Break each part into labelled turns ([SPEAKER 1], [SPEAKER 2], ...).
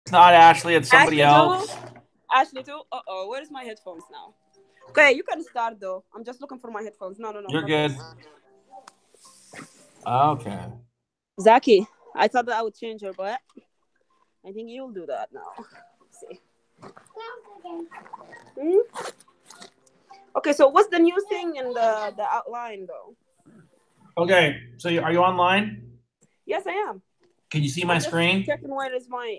[SPEAKER 1] It's not Ashley, it's somebody
[SPEAKER 2] Ashley too?
[SPEAKER 1] else.
[SPEAKER 2] Ashley too? Uh-oh, where's my headphones now? Okay, you can start though. I'm just looking for my headphones. No, no, no,
[SPEAKER 1] You're
[SPEAKER 2] not this.
[SPEAKER 1] good. Okay.
[SPEAKER 2] Zaki, I thought that I would change her, but I think you'll do that now. Let's see. Hmm? Okay, so what's the new thing in the outline though?
[SPEAKER 1] Okay, so are you online?
[SPEAKER 2] Yes, I am.
[SPEAKER 1] Can you see my
[SPEAKER 2] I'm just
[SPEAKER 1] screen?
[SPEAKER 2] checking what is my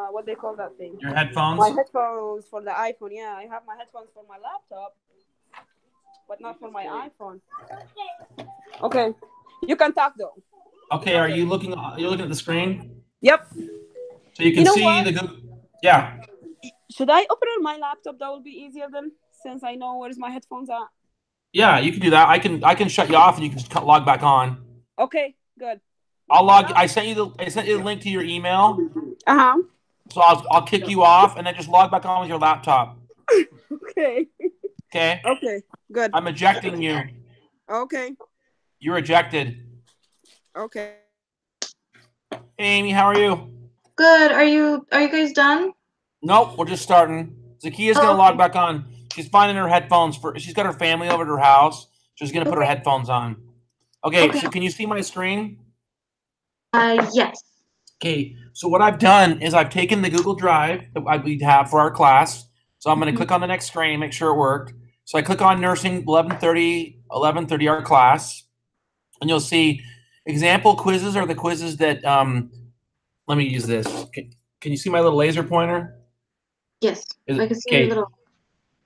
[SPEAKER 2] what they call that thing?
[SPEAKER 1] Your
[SPEAKER 2] My
[SPEAKER 1] headphones?
[SPEAKER 2] headphones for the iPhone. Yeah, I have my headphones for my laptop, but not for my iPhone. Okay, you can talk though.
[SPEAKER 1] Okay, are you looking? You're looking at the screen,
[SPEAKER 2] Yep.
[SPEAKER 1] so you
[SPEAKER 2] You
[SPEAKER 1] can
[SPEAKER 2] know
[SPEAKER 1] see
[SPEAKER 2] what?
[SPEAKER 1] the good. Yeah,
[SPEAKER 2] Should I open it on my laptop? That will be easier then, since I know where's my headphones at.
[SPEAKER 1] yeah, you can do that. I can shut you off and you can log back on.
[SPEAKER 2] Okay, good.
[SPEAKER 1] I'll
[SPEAKER 2] Let's do
[SPEAKER 1] log.
[SPEAKER 2] that.
[SPEAKER 1] I sent you the link to your email,
[SPEAKER 2] Uh huh.
[SPEAKER 1] so I'll kick you off and then just log back on with your laptop.
[SPEAKER 2] Okay.
[SPEAKER 1] Okay,
[SPEAKER 2] Okay. Good.
[SPEAKER 1] I'm ejecting you.
[SPEAKER 2] Okay.
[SPEAKER 1] You're ejected.
[SPEAKER 2] Okay.
[SPEAKER 1] Hey, Amy, how are you?
[SPEAKER 3] Good. Are you guys done?
[SPEAKER 1] Nope, we're just starting. Zakia's
[SPEAKER 3] Oh,
[SPEAKER 1] gonna log
[SPEAKER 3] okay.
[SPEAKER 1] back on. She's finding her headphones for. She's got her family over at her house. She's gonna put her
[SPEAKER 3] Okay.
[SPEAKER 1] headphones on. Okay,
[SPEAKER 3] Okay.
[SPEAKER 1] so can you see my screen?
[SPEAKER 3] Yes.
[SPEAKER 1] Okay, so what I've done is I've taken the Google Drive that we have for our class. So I'm going to
[SPEAKER 3] Mhm.
[SPEAKER 1] click on the next screen, make sure it worked. So I click on nursing 11:30 our class, and you'll see example quizzes are the quizzes that. Let me use this. Can you see my little laser pointer?
[SPEAKER 3] Yes.
[SPEAKER 1] Is
[SPEAKER 3] I
[SPEAKER 1] it,
[SPEAKER 3] can see your
[SPEAKER 1] okay.
[SPEAKER 3] little.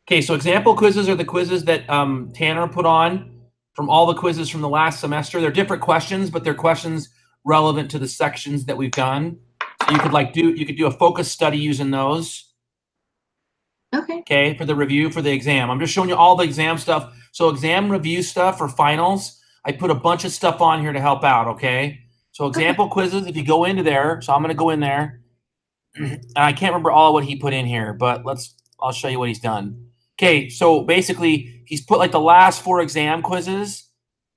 [SPEAKER 1] Okay, so example quizzes are the quizzes that Tanner put on from all the quizzes from the last semester. They're different questions, but they're questions relevant to the sections that we've done. So you could do a focus study using those.
[SPEAKER 3] Okay.
[SPEAKER 1] Okay, for the review for the exam. I'm just showing you all the exam stuff. So exam review stuff for finals, I put a bunch of stuff on here to help out. Okay, so
[SPEAKER 3] Okay.
[SPEAKER 1] example quizzes. If you go into there, so I'm going to go in there, and I can't remember all what he put in here, but I'll show you what he's done. Okay, so basically he's put like the last 4 exam quizzes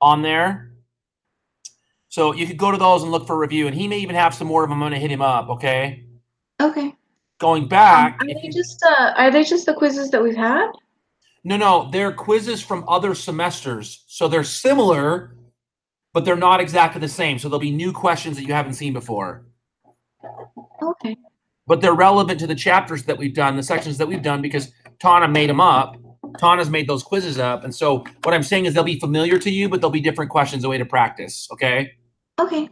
[SPEAKER 1] on there. So you could go to those and look for a review, and he may even have some more of them. I'm going to hit him up, okay?
[SPEAKER 3] Okay.
[SPEAKER 1] Going back,
[SPEAKER 3] Are they just the quizzes that we've had?
[SPEAKER 1] no, they're quizzes from other semesters. So they're similar, but they're not exactly the same. So there'll be new questions that you haven't seen before.
[SPEAKER 3] Okay.
[SPEAKER 1] But they're relevant to the chapters that we've done, the sections that we've done, because Tana made them up. Tana's made those quizzes up. And so what I'm saying is they'll be familiar to you, but they'll be different questions, a way to practice. Okay.
[SPEAKER 3] Okay.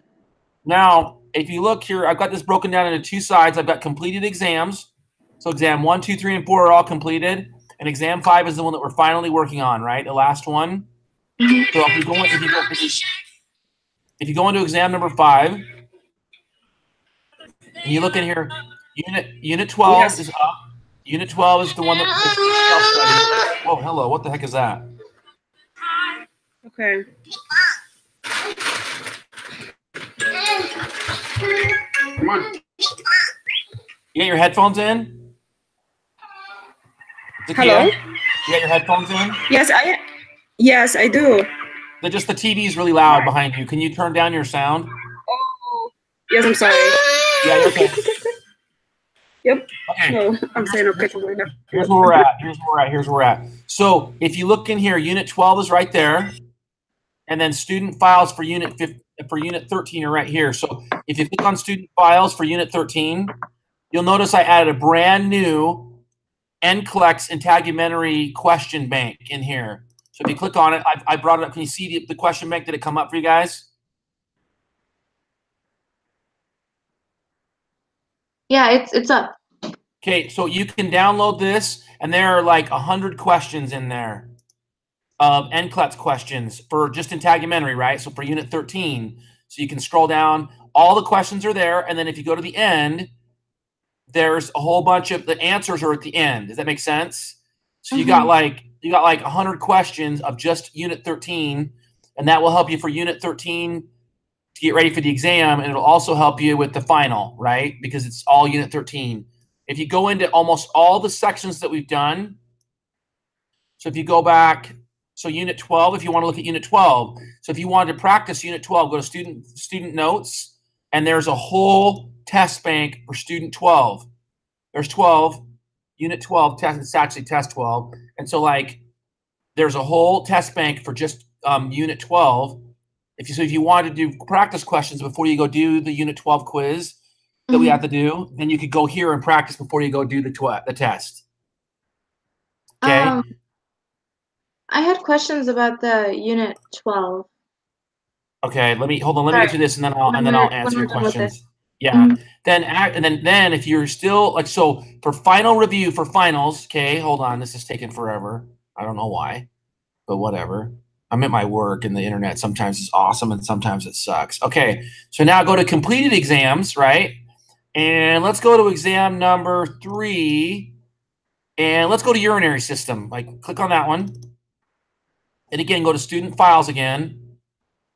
[SPEAKER 1] Now, if you look here, I've got this broken down into 2 sides. I've got completed exams. So exam 1, 2, 3, and 4 are all completed. And exam 5 is the one that we're finally working on, right? The last one.
[SPEAKER 3] Mhm.
[SPEAKER 1] So if you go into exam number 5, and you look in here, unit 12
[SPEAKER 2] Yes.
[SPEAKER 1] is up. Unit 12 is the one that self-study. Whoa, hello. What the heck is that?
[SPEAKER 2] Okay.
[SPEAKER 1] Come on. You got your headphones in? Zakia,
[SPEAKER 2] Hello.
[SPEAKER 1] you got your headphones in?
[SPEAKER 2] Yes, I do.
[SPEAKER 1] The TV is really loud behind you. Can you turn down your sound?
[SPEAKER 2] Oh. Yes, I'm sorry.
[SPEAKER 1] Yeah, you're okay.
[SPEAKER 2] Yep.
[SPEAKER 1] Okay.
[SPEAKER 2] No, I'm saying okay.
[SPEAKER 1] Here's where we're at. So if you look in here, unit 12 is right there. And then student files for unit 13 are right here. So if you click on student files for unit 13, you'll notice I added a brand new NCLEX integumentary question bank in here. So if you click on it, I brought it up. Can you see the question bank? Did it come up for you guys?
[SPEAKER 3] Yeah, it's up.
[SPEAKER 1] Okay, so you can download this, and there are like 100 questions in there. NCLEX questions for just integumentary, right? So for unit 13. So you can scroll down. All the questions are there, and then if you go to the end, there's a whole bunch of the answers are at the end. Does that make sense? So you got like 100 questions of just unit 13, and that will help you for unit 13 to get ready for the exam, and it'll also help you with the final, right? Because it's all unit 13. If you go into almost all the sections that we've done, so if you go back, so unit 12, if you want to look at unit 12, so if you wanted to practice unit 12, go to student notes, and there's a whole test bank for student 12. There's 12, unit 12 test. It's actually test 12, and so like there's a whole test bank for just unit 12. If you wanted to do practice questions before you go do the unit 12 quiz that we have to do, then you could go here and practice before you go do the test. Okay.
[SPEAKER 3] I had questions about the unit 12.
[SPEAKER 1] Okay, let me get to this, and then I'll answer your questions. Yeah. Then if you're still like, so for final review for finals, okay, hold on, this is taking forever. I don't know why, but whatever. I'm at my work, and the internet sometimes is awesome and sometimes it sucks. Okay, so now go to completed exams, right? And let's go to exam number 3, and let's go to urinary system. Like, click on that one. And again, go to student files again.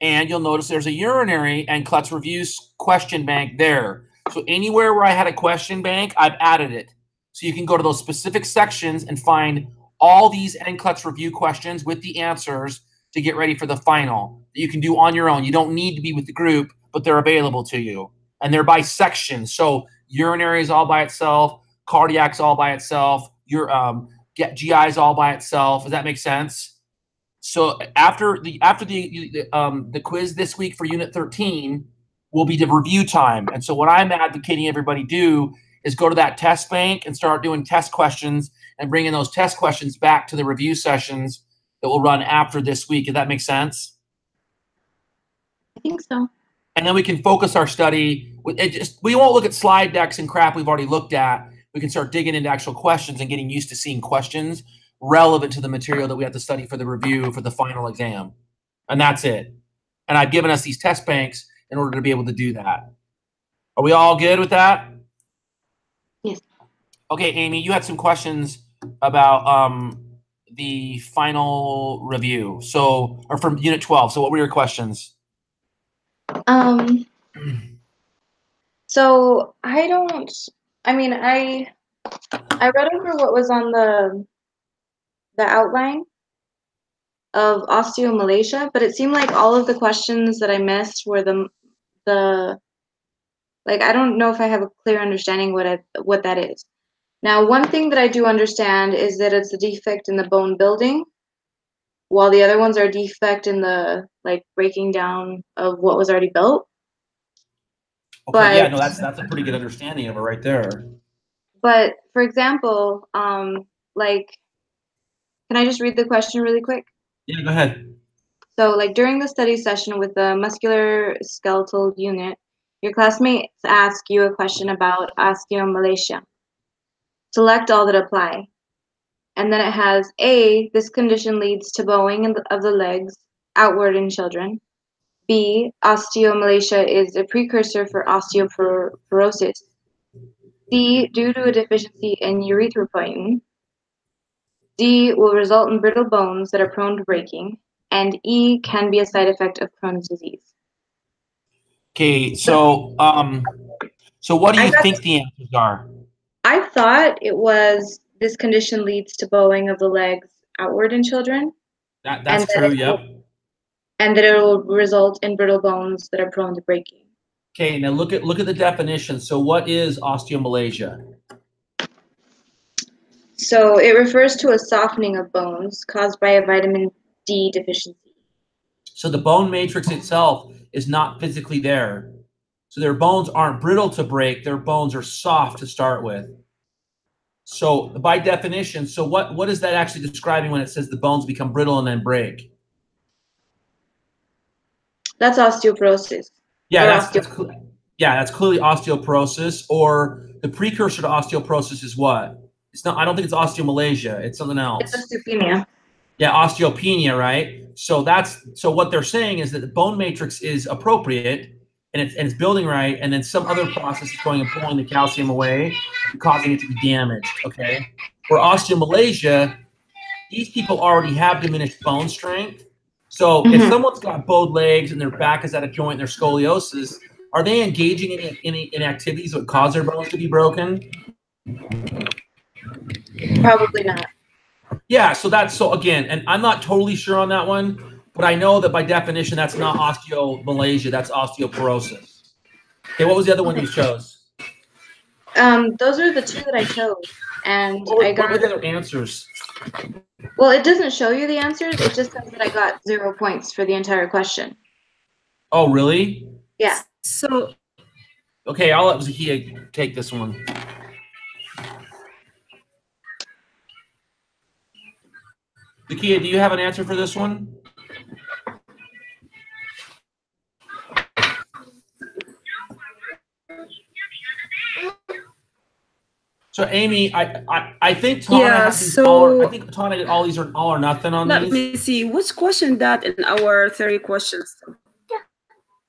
[SPEAKER 1] And you'll notice there's a urinary and NCLEX reviews question bank there. So anywhere where I had a question bank, I've added it. So you can go to those specific sections and find all these NCLEX review questions with the answers to get ready for the final that you can do on your own. You don't need to be with the group, but they're available to you. And they're by section. So urinary is all by itself, cardiac's all by itself, your GI is all by itself. Does that make sense? So after the quiz this week for Unit 13 will be the review time. And so what I'm advocating everybody do is go to that test bank and start doing test questions and bringing those test questions back to the review sessions that will run after this week. Does that make sense?
[SPEAKER 3] I think so.
[SPEAKER 1] And then we can focus our study. We won't look at slide decks and crap we've already looked at. We can start digging into actual questions and getting used to seeing questions relevant to the material that we have to study for the review for the final exam. And that's it. And I've given us these test banks in order to be able to do that. Are we all good with that?
[SPEAKER 3] Yes.
[SPEAKER 1] Okay, Amy, you had some questions about the final review. So, or from Unit 12. So what were your questions?
[SPEAKER 3] So I read over what was on the outline of osteomalacia, but it seemed like all of the questions that I missed were like, I don't know if I have a clear understanding what that is. Now, one thing that I do understand is that it's a defect in the bone building, while the other ones are defect in the like breaking down of what was already built.
[SPEAKER 1] Okay,
[SPEAKER 3] but,
[SPEAKER 1] yeah, no, that's a pretty good understanding of it right there.
[SPEAKER 3] But for example, like, can I just read the question really quick?
[SPEAKER 1] Yeah, go ahead.
[SPEAKER 3] So, like, during the study session with the muscular skeletal unit, your classmates ask you a question about osteomalacia. Select all that apply. And then it has A, this condition leads to bowing of the legs outward in children. B, osteomalacia is a precursor for osteoporosis. C, due to a deficiency in erythropoietin. D, will result in brittle bones that are prone to breaking. And E, can be a side effect of Crohn's disease.
[SPEAKER 1] Okay, so what do you think the answers are?
[SPEAKER 3] I thought it was this condition leads to bowing of the legs outward in children.
[SPEAKER 1] That's true, yep.
[SPEAKER 3] And that it will result in brittle bones that are prone to breaking.
[SPEAKER 1] Okay, now look at the definition. So what is osteomalacia?
[SPEAKER 3] So it refers to a softening of bones caused by a vitamin D deficiency.
[SPEAKER 1] So the bone matrix itself is not physically there. So their bones aren't brittle to break. Their bones are soft to start with. So by definition, so what is that actually describing when it says the bones become brittle and then break?
[SPEAKER 3] That's osteoporosis.
[SPEAKER 1] Yeah, that's clearly osteoporosis, or the precursor to osteoporosis is what? It's not. I don't think it's osteomalacia. It's something else.
[SPEAKER 3] It's osteopenia.
[SPEAKER 1] Yeah, osteopenia, right? So what they're saying is that the bone matrix is appropriate and it's building right, and then some other process is going and pulling the calcium away, causing it to be damaged. Okay. For osteomalacia, these people already have diminished bone strength. So if someone's got bowed legs and their back is at a joint and their scoliosis, are they engaging in activities that would cause their bones to be broken?
[SPEAKER 3] Probably not.
[SPEAKER 1] Yeah, so again, and I'm not totally sure on that one, but I know that by definition that's not osteomalacia, that's osteoporosis. Okay, what was the other one you chose?
[SPEAKER 3] Those are the two that I chose, and
[SPEAKER 1] What
[SPEAKER 3] I
[SPEAKER 1] were
[SPEAKER 3] got.
[SPEAKER 1] the other answers?
[SPEAKER 3] Well, it doesn't show you the answers. It just says that I got 0 points for the entire question.
[SPEAKER 1] Oh, really?
[SPEAKER 3] Yeah.
[SPEAKER 2] So
[SPEAKER 1] Okay, I'll let Zakia take this one. Zakia, do you have an answer for this one? So Amy, I think Tana
[SPEAKER 2] yeah,
[SPEAKER 1] has these all. I
[SPEAKER 2] so
[SPEAKER 1] think Tana did all these are all or nothing on
[SPEAKER 2] let
[SPEAKER 1] these.
[SPEAKER 2] me see which question that in our 30 questions.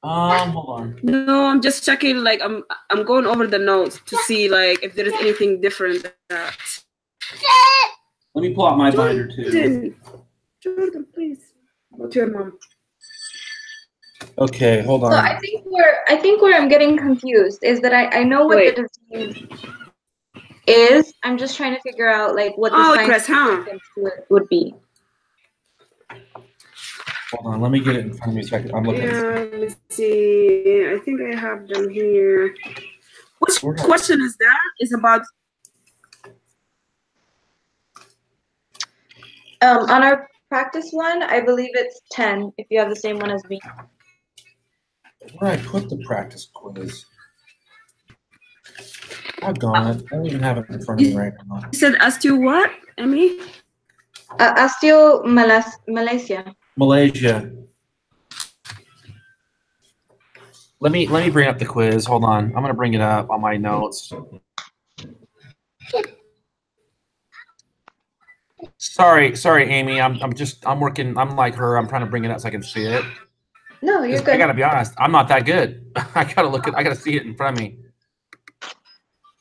[SPEAKER 1] Hold on.
[SPEAKER 2] No, I'm just checking. Like I'm going over the notes to see like if there is anything different. That
[SPEAKER 1] Let me pull out my binder too.
[SPEAKER 2] Jordan, please. Go to your mom.
[SPEAKER 1] Okay, hold on.
[SPEAKER 3] So I think where I'm getting confused is that I know what
[SPEAKER 2] Wait.
[SPEAKER 3] the disease is. I'm just trying to figure out like what the
[SPEAKER 2] Chris, huh?
[SPEAKER 3] scientific to it would be.
[SPEAKER 1] Hold on, let me get it in front of me so I'm looking.
[SPEAKER 2] Yeah, let me see. I think I have them here. Which question is that? Is about
[SPEAKER 3] on our practice one, I believe it's 10 if you have the same one as me.
[SPEAKER 1] Where I put the practice quiz? Doggone it. I don't even have it in front of me right now.
[SPEAKER 2] You said as to what, Emmy?
[SPEAKER 3] Malaysia.
[SPEAKER 1] Malaysia. Let me bring up the quiz. Hold on. I'm gonna bring it up on my notes. Sorry, Amy. I'm working. I'm like her. I'm trying to bring it up so I can see it.
[SPEAKER 3] No, you're good.
[SPEAKER 1] I gotta be honest. I'm not that good. I gotta see it in front of me.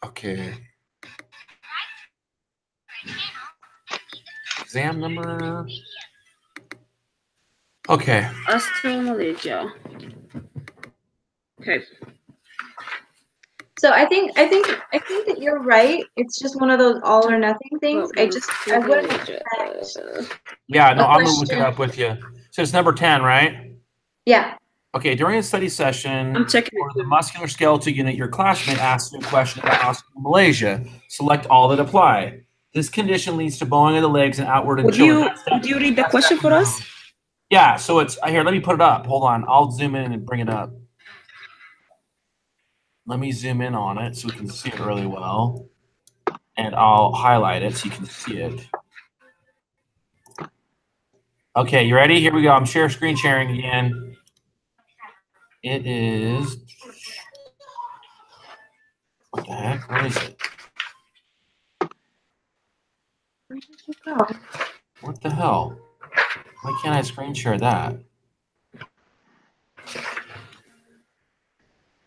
[SPEAKER 1] Okay. Exam number. Okay.
[SPEAKER 2] Astro Malaysia. Okay.
[SPEAKER 3] So I think that you're right. It's just one of those all or nothing things. I wouldn't expect.
[SPEAKER 1] Yeah, no, I'm gonna look it up with you. So it's number 10, right?
[SPEAKER 3] Yeah.
[SPEAKER 1] Okay, during a study session
[SPEAKER 2] I'm checking
[SPEAKER 1] for the muscular skeletal unit, your classmate asks you a question about osteomalacia. Select all that apply. This condition leads to bowing of the legs and outward and
[SPEAKER 2] Would
[SPEAKER 1] chilling.
[SPEAKER 2] you read the question for us?
[SPEAKER 1] Yeah, so it's here. Let me put it up. Hold on. I'll zoom in and bring it up. Let me zoom in on it so we can see it really well. And I'll highlight it so you can see it. Okay, you ready? Here we go. I'm screen sharing again. It is. What the heck? Where is it?
[SPEAKER 3] Where did you go?
[SPEAKER 1] What the hell? Why can't I screen share that?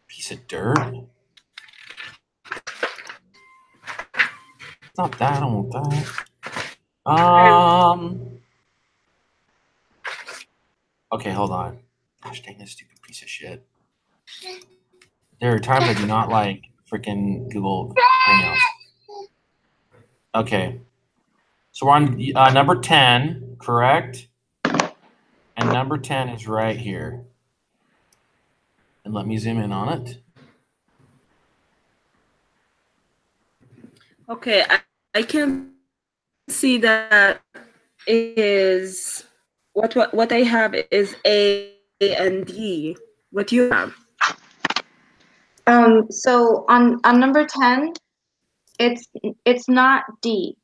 [SPEAKER 1] Piece of dirt. It's not that. I don't want that. Okay, hold on. Gosh dang this stupid piece of shit. There are times I do not like freaking Google Hangouts. Okay. So we're on number 10, correct? And number 10 is right here. And let me zoom in on it.
[SPEAKER 2] Okay, I can see that is what I have is A and D. What do you have?
[SPEAKER 3] So on number 10, it's not D.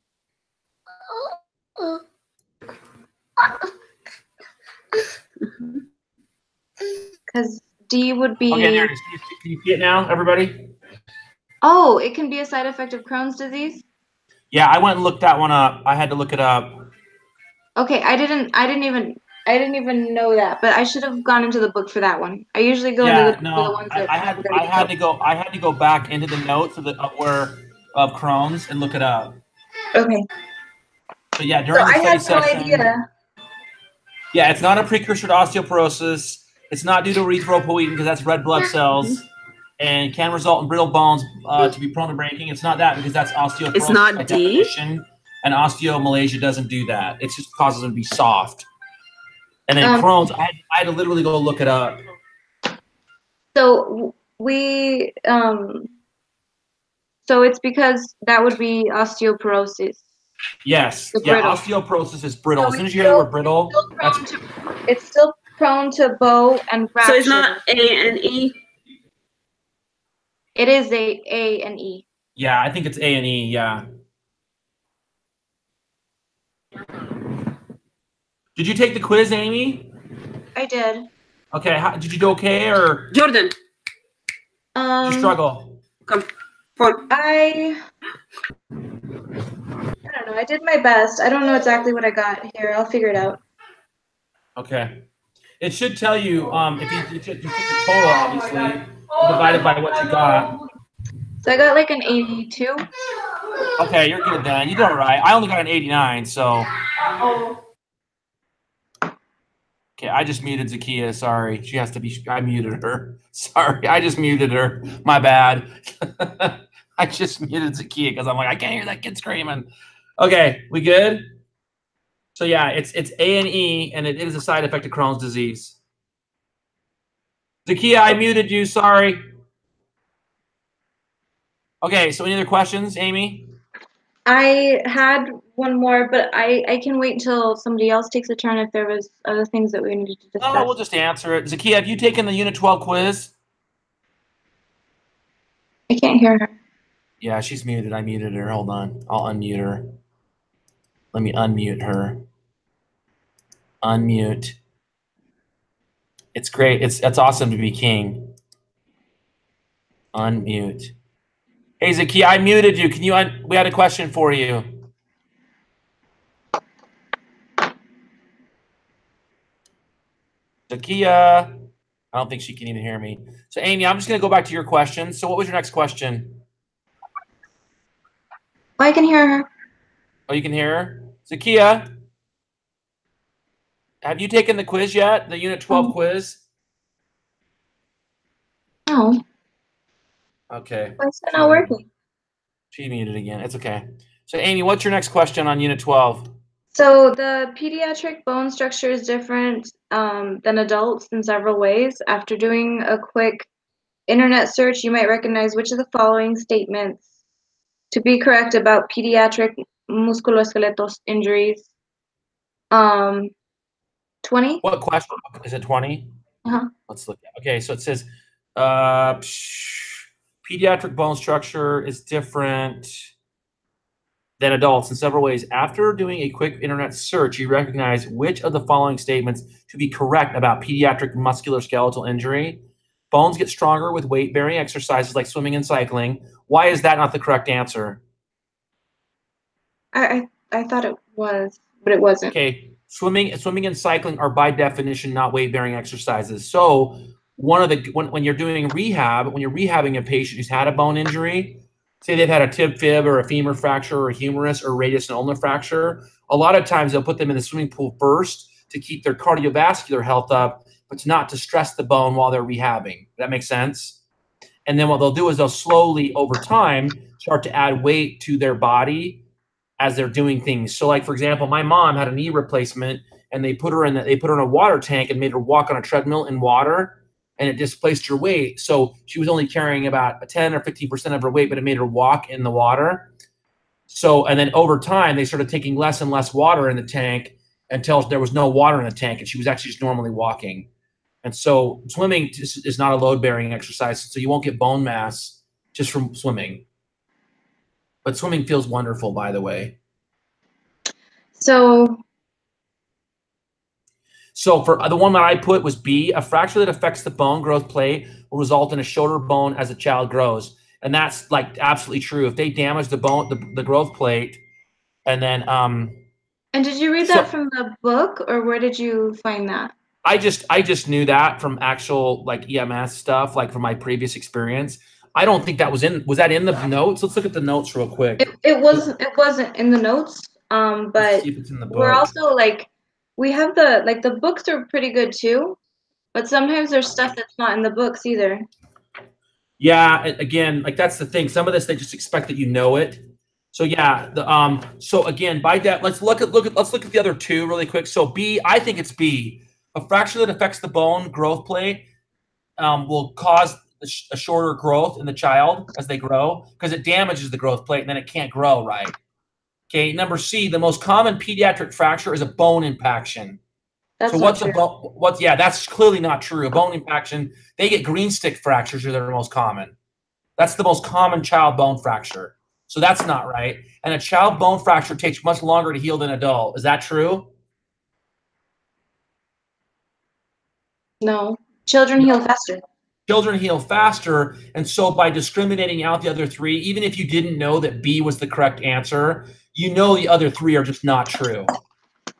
[SPEAKER 3] Because D would be.
[SPEAKER 1] Okay, there it is. Can you see it now, everybody?
[SPEAKER 3] Oh, it can be a side effect of Crohn's disease?
[SPEAKER 1] Yeah, I went and looked that one up. I had to look it up.
[SPEAKER 3] Okay, I didn't even know that, but I should have gone into the book for that one. I usually go into the book for the ones that
[SPEAKER 1] I had to go back into the notes of Crohn's and look it up.
[SPEAKER 3] Okay.
[SPEAKER 1] So yeah, during the study session.
[SPEAKER 3] No idea.
[SPEAKER 1] Yeah, it's not a precursor to osteoporosis. It's not due to erythropoietin because that's red blood cells, and can result in brittle bones to be prone to breaking. It's not that because that's osteoporosis.
[SPEAKER 2] It's not D.
[SPEAKER 1] And osteomalacia doesn't do that. It just causes them to be soft. And then Crohn's, I had to literally go look it up.
[SPEAKER 3] So we So it's because that would be osteoporosis.
[SPEAKER 1] Yes.
[SPEAKER 3] The
[SPEAKER 1] Yeah,
[SPEAKER 3] brittle.
[SPEAKER 1] osteoporosis is brittle.
[SPEAKER 3] So
[SPEAKER 1] As soon as you hear the word brittle,
[SPEAKER 3] it's still prone to bow and fracture.
[SPEAKER 2] So it's not A and E.
[SPEAKER 3] It is A and E.
[SPEAKER 1] yeah, I think it's A and E. Yeah. Did you take the quiz, Amy?
[SPEAKER 3] I did.
[SPEAKER 1] Okay. Did you do okay, or
[SPEAKER 2] Jordan,
[SPEAKER 1] did you struggle?
[SPEAKER 2] come. Phone.
[SPEAKER 3] I don't know. I did my best. I don't know exactly what I got here. I'll figure it out.
[SPEAKER 1] Okay. It should tell you if you took the total, obviously, divided by what you got.
[SPEAKER 3] So I got like an 82.
[SPEAKER 1] Okay, you're good then. You did all right. I only got an 89, so. Okay, I just muted Zakia. Sorry. She has to be. I muted her. Sorry, I just muted her. My bad. I just muted Zakia because I'm like, I can't hear that kid screaming. Okay, we good? So yeah, it's A and E, and it is a side effect of Crohn's disease. Zakia, I muted you. Sorry. Okay, so any other questions, Amy?
[SPEAKER 3] I had one more, but I can wait until somebody else takes a turn if there was other things that we needed to discuss.
[SPEAKER 1] Oh, we'll just answer it. Zakia, have you taken the Unit 12 quiz?
[SPEAKER 3] I can't hear her.
[SPEAKER 1] Yeah, she's muted. I muted her. Hold on. I'll unmute her. Let me unmute her. Unmute. It's great. It's awesome to be king. Unmute. Hey, Zakia, I muted you. Can you we had a question for you. Zakia. I don't think she can even hear me. So, Amy, I'm just going to go back to your question. So, what was your next question?
[SPEAKER 3] Oh, I can hear her.
[SPEAKER 1] Oh, you can hear her? Zakia, have you taken the quiz yet? The Unit 12 quiz?
[SPEAKER 3] No.
[SPEAKER 1] Okay.
[SPEAKER 3] Why is it not working?
[SPEAKER 1] She muted again. It's okay. So, Amy, what's your next question on Unit 12?
[SPEAKER 3] So the pediatric bone structure is different than adults in several ways. After doing a quick internet search, you might recognize which of the following statements to be correct about pediatric musculoskeletal injuries. 20?
[SPEAKER 1] What question? Is it 20?
[SPEAKER 3] Uh-huh.
[SPEAKER 1] Let's look at. Okay, so it says pediatric bone structure is different than adults in several ways. After doing a quick internet search, you recognize which of the following statements to be correct about pediatric musculoskeletal injury. Bones get stronger with weight-bearing exercises like swimming and cycling. Why is that not the correct answer?
[SPEAKER 3] I thought it was, but it wasn't.
[SPEAKER 1] Okay, swimming and cycling are by definition not weight-bearing exercises. So one of the when you're doing rehab, when you're rehabbing a patient who's had a bone injury, say they've had a tib fib or a femur fracture or a humerus or radius and ulnar fracture, a lot of times they'll put them in the swimming pool first to keep their cardiovascular health up, but not to stress the bone while they're rehabbing. That makes sense? And then what they'll do is they'll slowly, over time, start to add weight to their body as they're doing things. So, like for example, my mom had a knee replacement, and they put her in a water tank and made her walk on a treadmill in water, and it displaced her weight. So she was only carrying about 10 or 15% of her weight, but it made her walk in the water. So, and then over time, they started taking less and less water in the tank until there was no water in the tank, and she was actually just normally walking. And so swimming is not a load-bearing exercise, so you won't get bone mass just from swimming. But swimming feels wonderful, by the way.
[SPEAKER 3] So
[SPEAKER 1] for the one that I put was B, a fracture that affects the bone growth plate will result in a shorter bone as the child grows. And that's like absolutely true. If they damage the bone, the growth plate, and then
[SPEAKER 3] and did you read that from the book, or where did you find that?
[SPEAKER 1] I just knew that from actual like EMS stuff, like from my previous experience. I don't think that was that in the notes? Let's look at the notes real quick.
[SPEAKER 3] It wasn't in the notes. But
[SPEAKER 1] let's see if it's in the book.
[SPEAKER 3] We're also like, we have the books are pretty good too, but sometimes there's stuff that's not in the books either.
[SPEAKER 1] Yeah, again, like that's the thing. Some of this they just expect that you know it. So yeah, so again, by that, let's look at the other two really quick. So B, I think it's B. A fracture that affects the bone growth plate will cause a shorter growth in the child as they grow because it damages the growth plate and then it can't grow right. Okay, number C, the most common pediatric fracture is a bone impaction.
[SPEAKER 3] That's
[SPEAKER 1] So
[SPEAKER 3] not
[SPEAKER 1] what's
[SPEAKER 3] true.
[SPEAKER 1] a bone? Yeah, that's clearly not true. A bone impaction, they get green stick fractures are the most common. That's the most common child bone fracture. So that's not right. And a child bone fracture takes much longer to heal than adult. Is that true?
[SPEAKER 3] No. Children heal faster.
[SPEAKER 1] Children heal faster. And so by discriminating out the other three, even if you didn't know that B was the correct answer, you know the other three are just not true.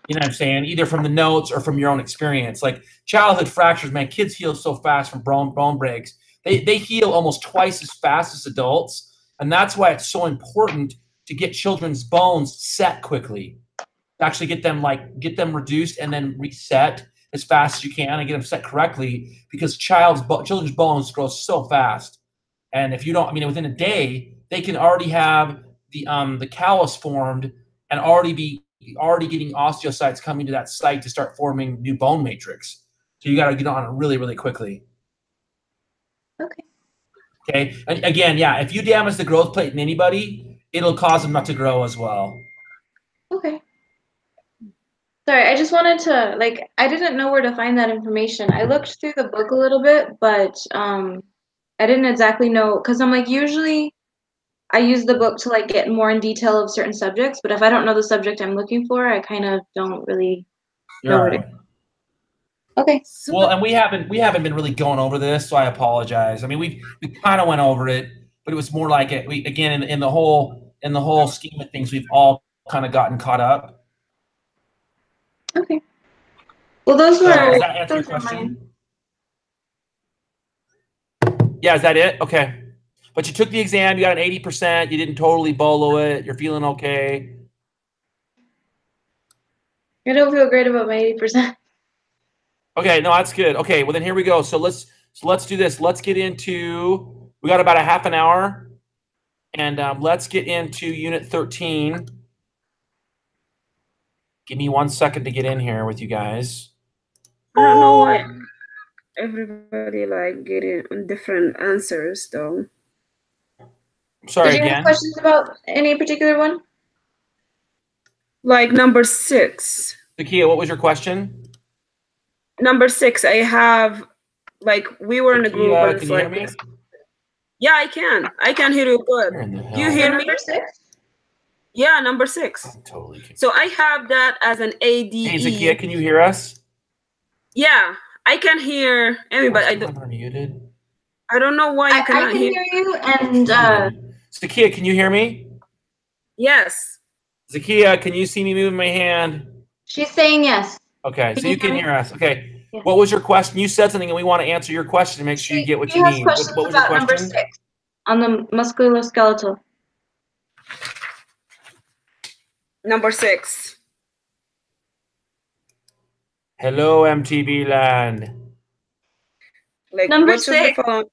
[SPEAKER 1] You know what I'm saying? Either from the notes or from your own experience. Like childhood fractures, man, kids heal so fast from bone breaks. They heal almost twice as fast as adults. And that's why it's so important to get children's bones set quickly. To actually get them reduced and then reset as fast as you can and get them set correctly because children's bones grow so fast. And if you don't, I mean, within a day, they can already have the callus formed and already getting osteocytes coming to that site to start forming new bone matrix. So you got to get on it really, really quickly.
[SPEAKER 3] Okay.
[SPEAKER 1] Okay. And again, yeah, if you damage the growth plate in anybody, it'll cause them not to grow as well.
[SPEAKER 3] Okay. Sorry, I just wanted to, like, I didn't know where to find that information. I looked through the book a little bit, but I didn't exactly know, because I'm like, usually I use the book to like get more in detail of certain subjects, but if I don't know the subject I'm looking for, I kind of don't really
[SPEAKER 1] You're
[SPEAKER 3] know
[SPEAKER 1] all
[SPEAKER 3] where
[SPEAKER 1] right.
[SPEAKER 3] to. Okay.
[SPEAKER 1] Well, and we haven't been really going over this, so I apologize. I mean, we kind of went over it, but it was more like again in the whole scheme of things, we've all kind of gotten caught up.
[SPEAKER 3] Okay. Well,
[SPEAKER 1] Does that answer your question? Yeah, is that it? Okay. But you took the exam, you got an 80%, you didn't totally bolo it, you're feeling okay.
[SPEAKER 3] I don't feel great about my 80%.
[SPEAKER 1] Okay, no, that's good. Okay, well then here we go. So let's do this. Let's get into, we got about a half an hour, and let's get into Unit 13. Give me 1 second to get in here with you guys.
[SPEAKER 2] I don't know why everybody like getting different answers though.
[SPEAKER 1] Sorry
[SPEAKER 3] Did you
[SPEAKER 1] again.
[SPEAKER 3] have questions about any particular one?
[SPEAKER 2] Like number 6.
[SPEAKER 1] Zakia, what was your question?
[SPEAKER 2] Number 6, I have like we were in a group and
[SPEAKER 1] Zakia,
[SPEAKER 2] it's
[SPEAKER 1] can you hear
[SPEAKER 2] like
[SPEAKER 1] me?
[SPEAKER 2] yeah, I can hear you good.
[SPEAKER 1] Where in the hell?
[SPEAKER 2] Do you hear me?
[SPEAKER 3] Number 6?
[SPEAKER 2] Yeah, number 6.
[SPEAKER 1] I'm totally kidding.
[SPEAKER 2] So I have that as an ADE.
[SPEAKER 1] Hey Zakia, can you hear us?
[SPEAKER 2] Yeah, I can hear everybody. I don't know why you cannot
[SPEAKER 3] I can hear you, and
[SPEAKER 1] Zakia, can you hear me?
[SPEAKER 2] Yes.
[SPEAKER 1] Zakia, can you see me moving my hand?
[SPEAKER 3] she's saying yes.
[SPEAKER 1] Okay, so
[SPEAKER 3] Can you
[SPEAKER 1] you can
[SPEAKER 3] hear me?
[SPEAKER 1] hear us. Okay.
[SPEAKER 3] Yeah.
[SPEAKER 1] What was your question? You said something and we want to answer your question to make sure you get what
[SPEAKER 3] She
[SPEAKER 1] you
[SPEAKER 3] has
[SPEAKER 1] need.
[SPEAKER 3] questions
[SPEAKER 1] What was your
[SPEAKER 3] about number
[SPEAKER 1] question?
[SPEAKER 3] 6 on the musculoskeletal.
[SPEAKER 2] Number 6.
[SPEAKER 1] Hello, MTV land.
[SPEAKER 2] Like
[SPEAKER 3] Number
[SPEAKER 2] what should the
[SPEAKER 3] 6.
[SPEAKER 2] phone?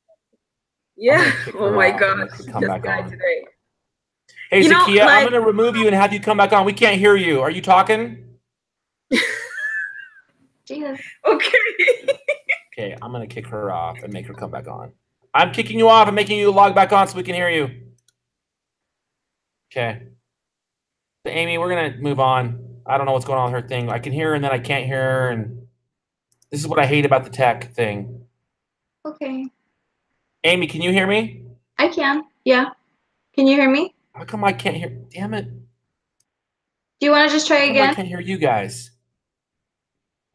[SPEAKER 2] Yeah.
[SPEAKER 1] kick
[SPEAKER 2] Oh
[SPEAKER 1] her
[SPEAKER 2] my
[SPEAKER 1] off
[SPEAKER 2] God.
[SPEAKER 1] and let her come
[SPEAKER 2] This
[SPEAKER 1] back
[SPEAKER 2] guy
[SPEAKER 1] on.
[SPEAKER 2] today.
[SPEAKER 1] Hey,
[SPEAKER 2] You know,
[SPEAKER 1] Zakia, I'm
[SPEAKER 2] like-
[SPEAKER 1] going to remove you and have you come back on. We can't hear you. Are you talking?
[SPEAKER 3] Jesus.
[SPEAKER 2] Okay.
[SPEAKER 1] Okay, I'm going to kick her off and make her come back on. I'm kicking you off and making you log back on so we can hear you. Okay. So, Amy, we're going to move on. I don't know what's going on with her thing. I can hear her and then I can't hear her. And this is what I hate about the tech thing.
[SPEAKER 3] Okay.
[SPEAKER 1] Amy, can you hear me?
[SPEAKER 3] I can. Yeah. Can you hear me?
[SPEAKER 1] How come I can't hear? Damn it.
[SPEAKER 3] Do you want to just try
[SPEAKER 1] How come
[SPEAKER 3] again?
[SPEAKER 1] I can't hear you guys.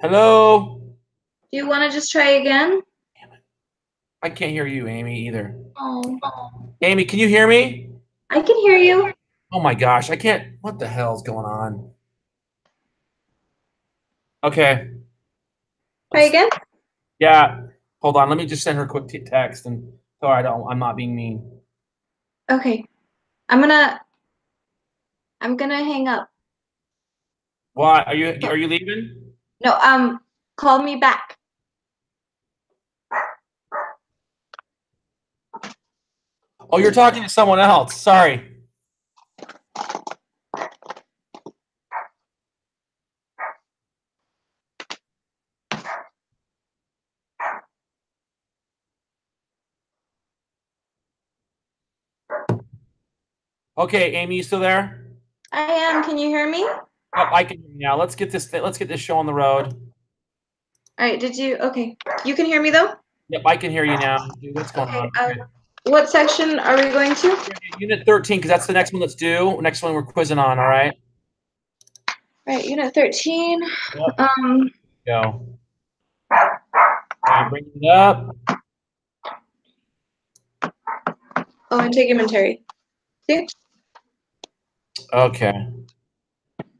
[SPEAKER 1] Hello?
[SPEAKER 3] Do you want to just try again?
[SPEAKER 1] Damn it. I can't hear you, Amy, either.
[SPEAKER 3] Oh.
[SPEAKER 1] Amy, can you hear me?
[SPEAKER 3] I can hear you.
[SPEAKER 1] Oh my gosh, I can't. What the hell is going on? Okay.
[SPEAKER 3] Try again?
[SPEAKER 1] Yeah. Hold on. Let me just send her a quick text and sorry, I'm not being mean.
[SPEAKER 3] Okay. I'm gonna hang up.
[SPEAKER 1] Why? Are you leaving?
[SPEAKER 3] No, call me back.
[SPEAKER 1] Oh, you're talking to someone else. Sorry. Okay, Amy, you still there?
[SPEAKER 3] I am. Can you hear me?
[SPEAKER 1] Yep, I can hear you now. Let's get this show on the road.
[SPEAKER 3] All right. Did you? Okay. You can hear me though?
[SPEAKER 1] Yep, I can hear you now. Dude, what's going on? Okay.
[SPEAKER 3] What section are we going to?
[SPEAKER 1] Unit 13, because that's the next one that's due. Next one we're quizzing on, all right?
[SPEAKER 3] All right, Unit 13.
[SPEAKER 1] Yep. Go. Bring it up.
[SPEAKER 3] Oh, integumentary. See?
[SPEAKER 1] Okay.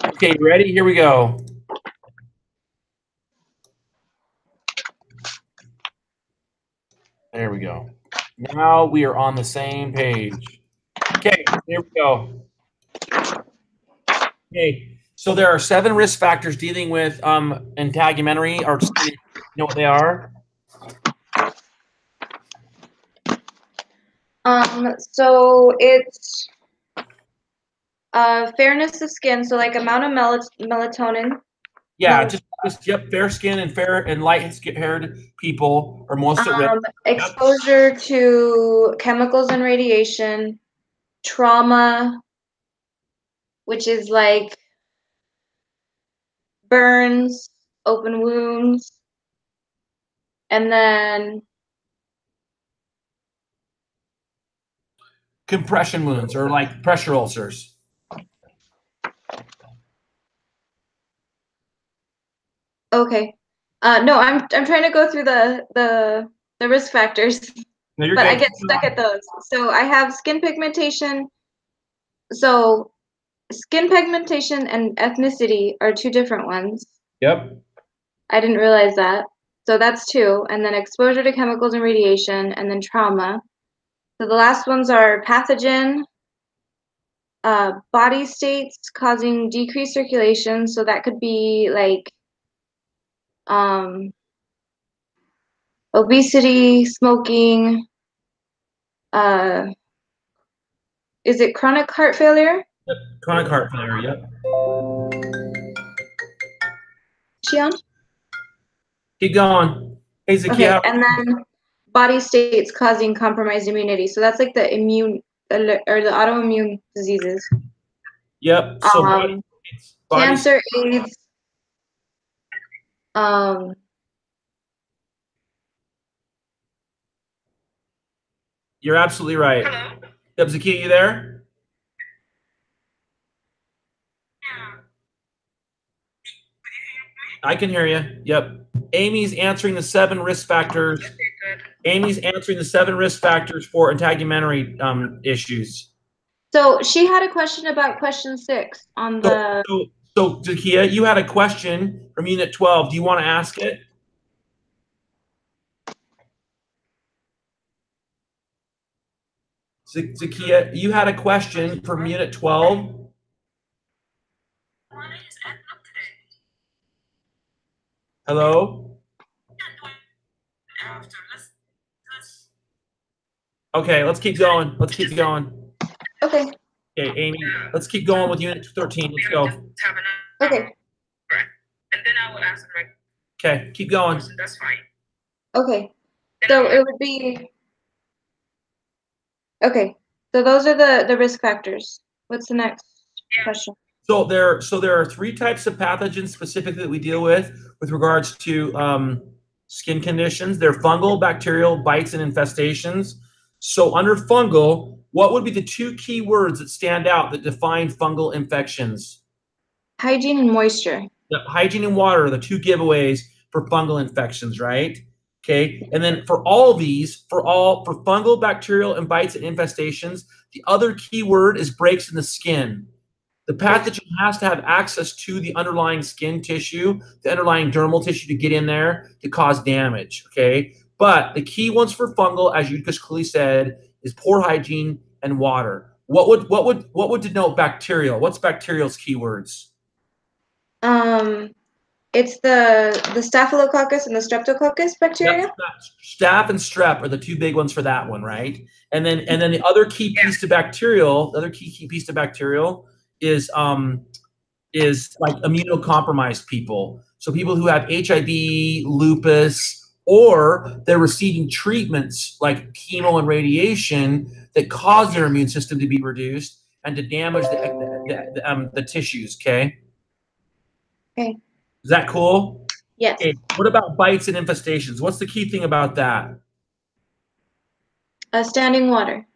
[SPEAKER 1] Okay, you ready? Here we go. There we go. Now we are on the same page. Okay, here we go. Okay, so there are 7 risk factors dealing with integumentary, or you know what they are?
[SPEAKER 3] So it's fairness of skin, so like amount of melatonin.
[SPEAKER 1] Yeah, just yep, fair skin and fair and light-haired people are most at risk.
[SPEAKER 3] Exposure to chemicals and radiation, trauma, which is like burns, open wounds, and then
[SPEAKER 1] Compression wounds or like pressure ulcers.
[SPEAKER 3] okay. No, I'm trying to go through the risk factors,
[SPEAKER 1] No, you're
[SPEAKER 3] but
[SPEAKER 1] good.
[SPEAKER 3] I get stuck at those. So I have skin pigmentation. So skin pigmentation and ethnicity are 2 different ones.
[SPEAKER 1] Yep.
[SPEAKER 3] I didn't realize that. So that's 2. And then exposure to chemicals and radiation, and then trauma. So the last ones are pathogen, body states causing decreased circulation. So that could be like obesity, smoking. Is it chronic heart failure?
[SPEAKER 1] Yep. Chronic heart failure. Yep.
[SPEAKER 3] Is she on?
[SPEAKER 1] Keep going. Hey, Zakia.
[SPEAKER 3] Okay, and then body states causing compromised immunity. So that's like the immune or the autoimmune diseases.
[SPEAKER 1] Yep. So body
[SPEAKER 3] cancer, AIDS.
[SPEAKER 1] You're absolutely right. Hello? Yep, Zakia, you there? Yeah. I can hear you. Yep. Amy's answering the 7 risk factors. Okay, good. Amy's answering the 7 risk factors for integumentary issues.
[SPEAKER 3] So she had a question about question 6 on the.
[SPEAKER 1] So Zakia, you had a question from Unit 12. Do you want to ask it? Zakia, you had a question from Unit 12. Hello? Okay, let's keep going. Let's keep going.
[SPEAKER 3] Okay.
[SPEAKER 1] Okay, Amy, let's keep going with Unit 13. Let's go.
[SPEAKER 3] Okay.
[SPEAKER 4] And then I will answer my.
[SPEAKER 1] Okay, keep going.
[SPEAKER 4] That's fine.
[SPEAKER 3] Okay. So it would be. Okay. So those are the risk factors. What's the next question?
[SPEAKER 1] So there are 3 types of pathogens specifically that we deal with regards to skin conditions. They're fungal, bacterial, bites, and infestations. So under fungal, what would be the 2 key words that stand out that define fungal infections?
[SPEAKER 3] Hygiene and moisture.
[SPEAKER 1] Yep, hygiene and water are the 2 giveaways for fungal infections, right? Okay, and then for all these, for fungal, bacterial, and bites and infestations, the other key word is breaks in the skin. The pathogen has to have access to the underlying skin tissue, the underlying dermal tissue to get in there to cause damage, okay? But the key ones for fungal, as you just clearly said, is poor hygiene and water. What would denote bacterial? What's bacterial's keywords?
[SPEAKER 3] It's the staphylococcus and the streptococcus bacteria.
[SPEAKER 1] Yep, staph and strep are the 2 big ones for that one, right? And then the other key piece to bacterial, the other key piece to bacterial is like immunocompromised people. So people who have HIV, lupus, or they're receiving treatments like chemo and radiation that cause their immune system to be reduced. and to damage the tissues. Okay.
[SPEAKER 3] Okay.
[SPEAKER 1] Is that cool?
[SPEAKER 3] Yes.
[SPEAKER 1] Okay. What about bites and infestations? What's the key thing about that?
[SPEAKER 3] Standing water.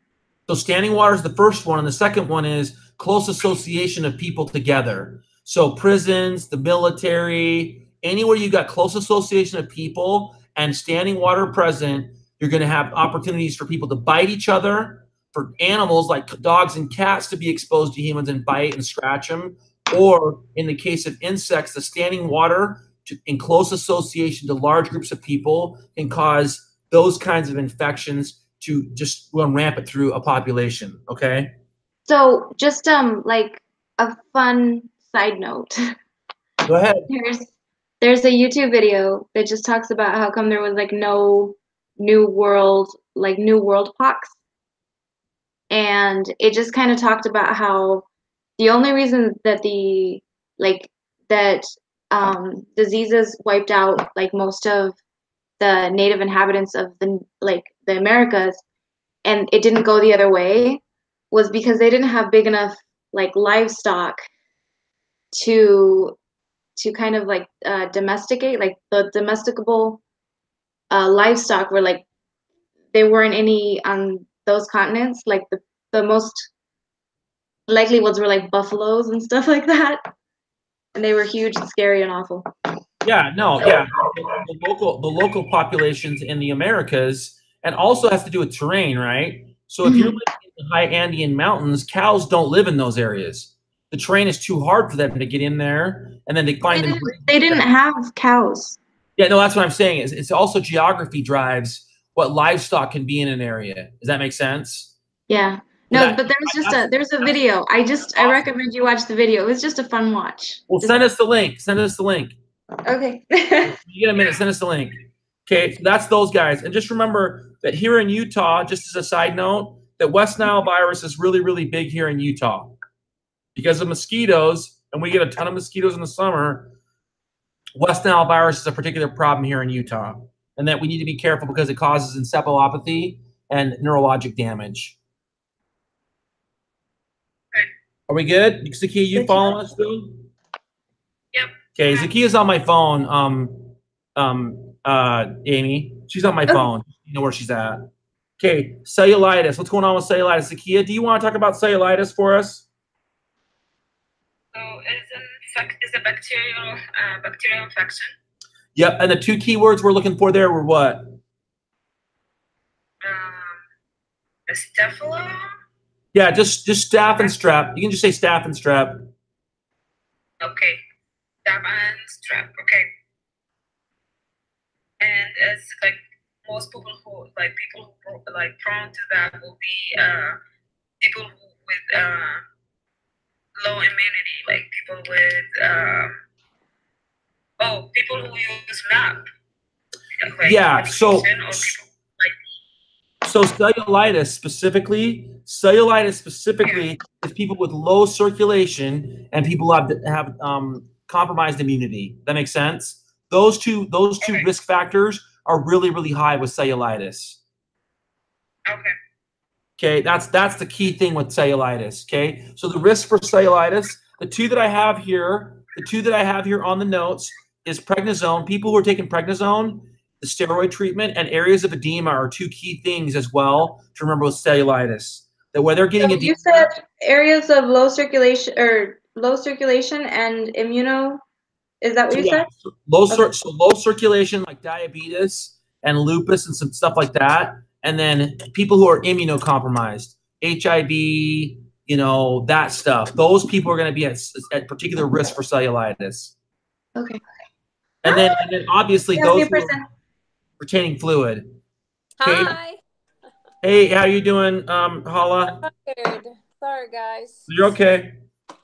[SPEAKER 1] So standing water is the first one, and the second one is close association of people together. So prisons, the military, anywhere you got close association of people and standing water present, you're going to have opportunities for people to bite each other, for animals like dogs and cats to be exposed to humans and bite and scratch them, or in the case of insects, the standing water in close association to large groups of people can cause those kinds of infections to just run rampant through a population. Okay.
[SPEAKER 3] So just like a fun side note.
[SPEAKER 1] Go ahead.
[SPEAKER 3] There's a YouTube video that just talks about how come there was like no new world pox. And it just kind of talked about how the only reason that diseases wiped out like most of the native inhabitants of the Americas, and it didn't go the other way, was because they didn't have big enough like livestock to kind of like domesticate, like the domesticable livestock were like there weren't any on those continents. Like the most likely ones were like buffaloes and stuff like that, and they were huge and scary and awful.
[SPEAKER 1] Yeah, no, yeah. The local populations in the Americas, and also has to do with terrain, right? So if you're living in the high Andean mountains, cows don't live in those areas. The terrain is too hard for them to get in there, and then they find them.
[SPEAKER 3] They didn't have cows.
[SPEAKER 1] Yeah, no, that's what I'm saying. It's also geography drives what livestock can be in an area. Does that make sense?
[SPEAKER 3] Yeah. No, but there's a video. I recommend you watch the video. It was just a fun watch.
[SPEAKER 1] Well, send us the link. Send us the link.
[SPEAKER 3] Okay.
[SPEAKER 1] You get a minute, send us the link. Okay, so that's those guys. And just remember that here in Utah, just as a side note, that West Nile virus is really, really big here in Utah because of mosquitoes, and we get a ton of mosquitoes in the summer. West Nile virus is a particular problem here in Utah, and that we need to be careful because it causes encephalopathy and neurologic damage. Are we good? Zakia, you following us still?
[SPEAKER 4] Yep.
[SPEAKER 1] Okay, Zakia's on my phone. Amy, she's on my phone. You know where she's at. Okay, cellulitis. What's going on with cellulitis? Zakia, do you want to talk about cellulitis for us?
[SPEAKER 4] So it's a bacterial infection.
[SPEAKER 1] Yep, and the two keywords we're looking for there were what?
[SPEAKER 4] Staphylo.
[SPEAKER 1] Yeah, just staph and strep. You can just say staph and strep.
[SPEAKER 4] Okay. Staph and strep. Okay. And it's like most people who prone to that will be people with low immunity, like people with people who use MAP. Like
[SPEAKER 1] Yeah, so cellulitis specifically is people with low circulation and people who have compromised immunity. That makes sense? Those two risk factors are really, really high with cellulitis. Okay, that's the key thing with cellulitis. Okay, so the risk for cellulitis, the two that I have here on the notes is prednisone. People who are taking prednisone, the steroid treatment, and areas of edema are two key things as well to remember with cellulitis. That where they're getting edema.
[SPEAKER 3] You said areas of low circulation and immuno. Is that what you said?
[SPEAKER 1] So low circulation like diabetes and lupus and some stuff like that, and then people who are immunocompromised, HIV, that stuff. Those people are going to be at particular risk for cellulitis.
[SPEAKER 3] Okay.
[SPEAKER 1] And then obviously those who are retaining fluid. Okay.
[SPEAKER 5] Hi.
[SPEAKER 1] Hey, how you doing, Hala?
[SPEAKER 5] Tired. Sorry, guys.
[SPEAKER 1] You're okay.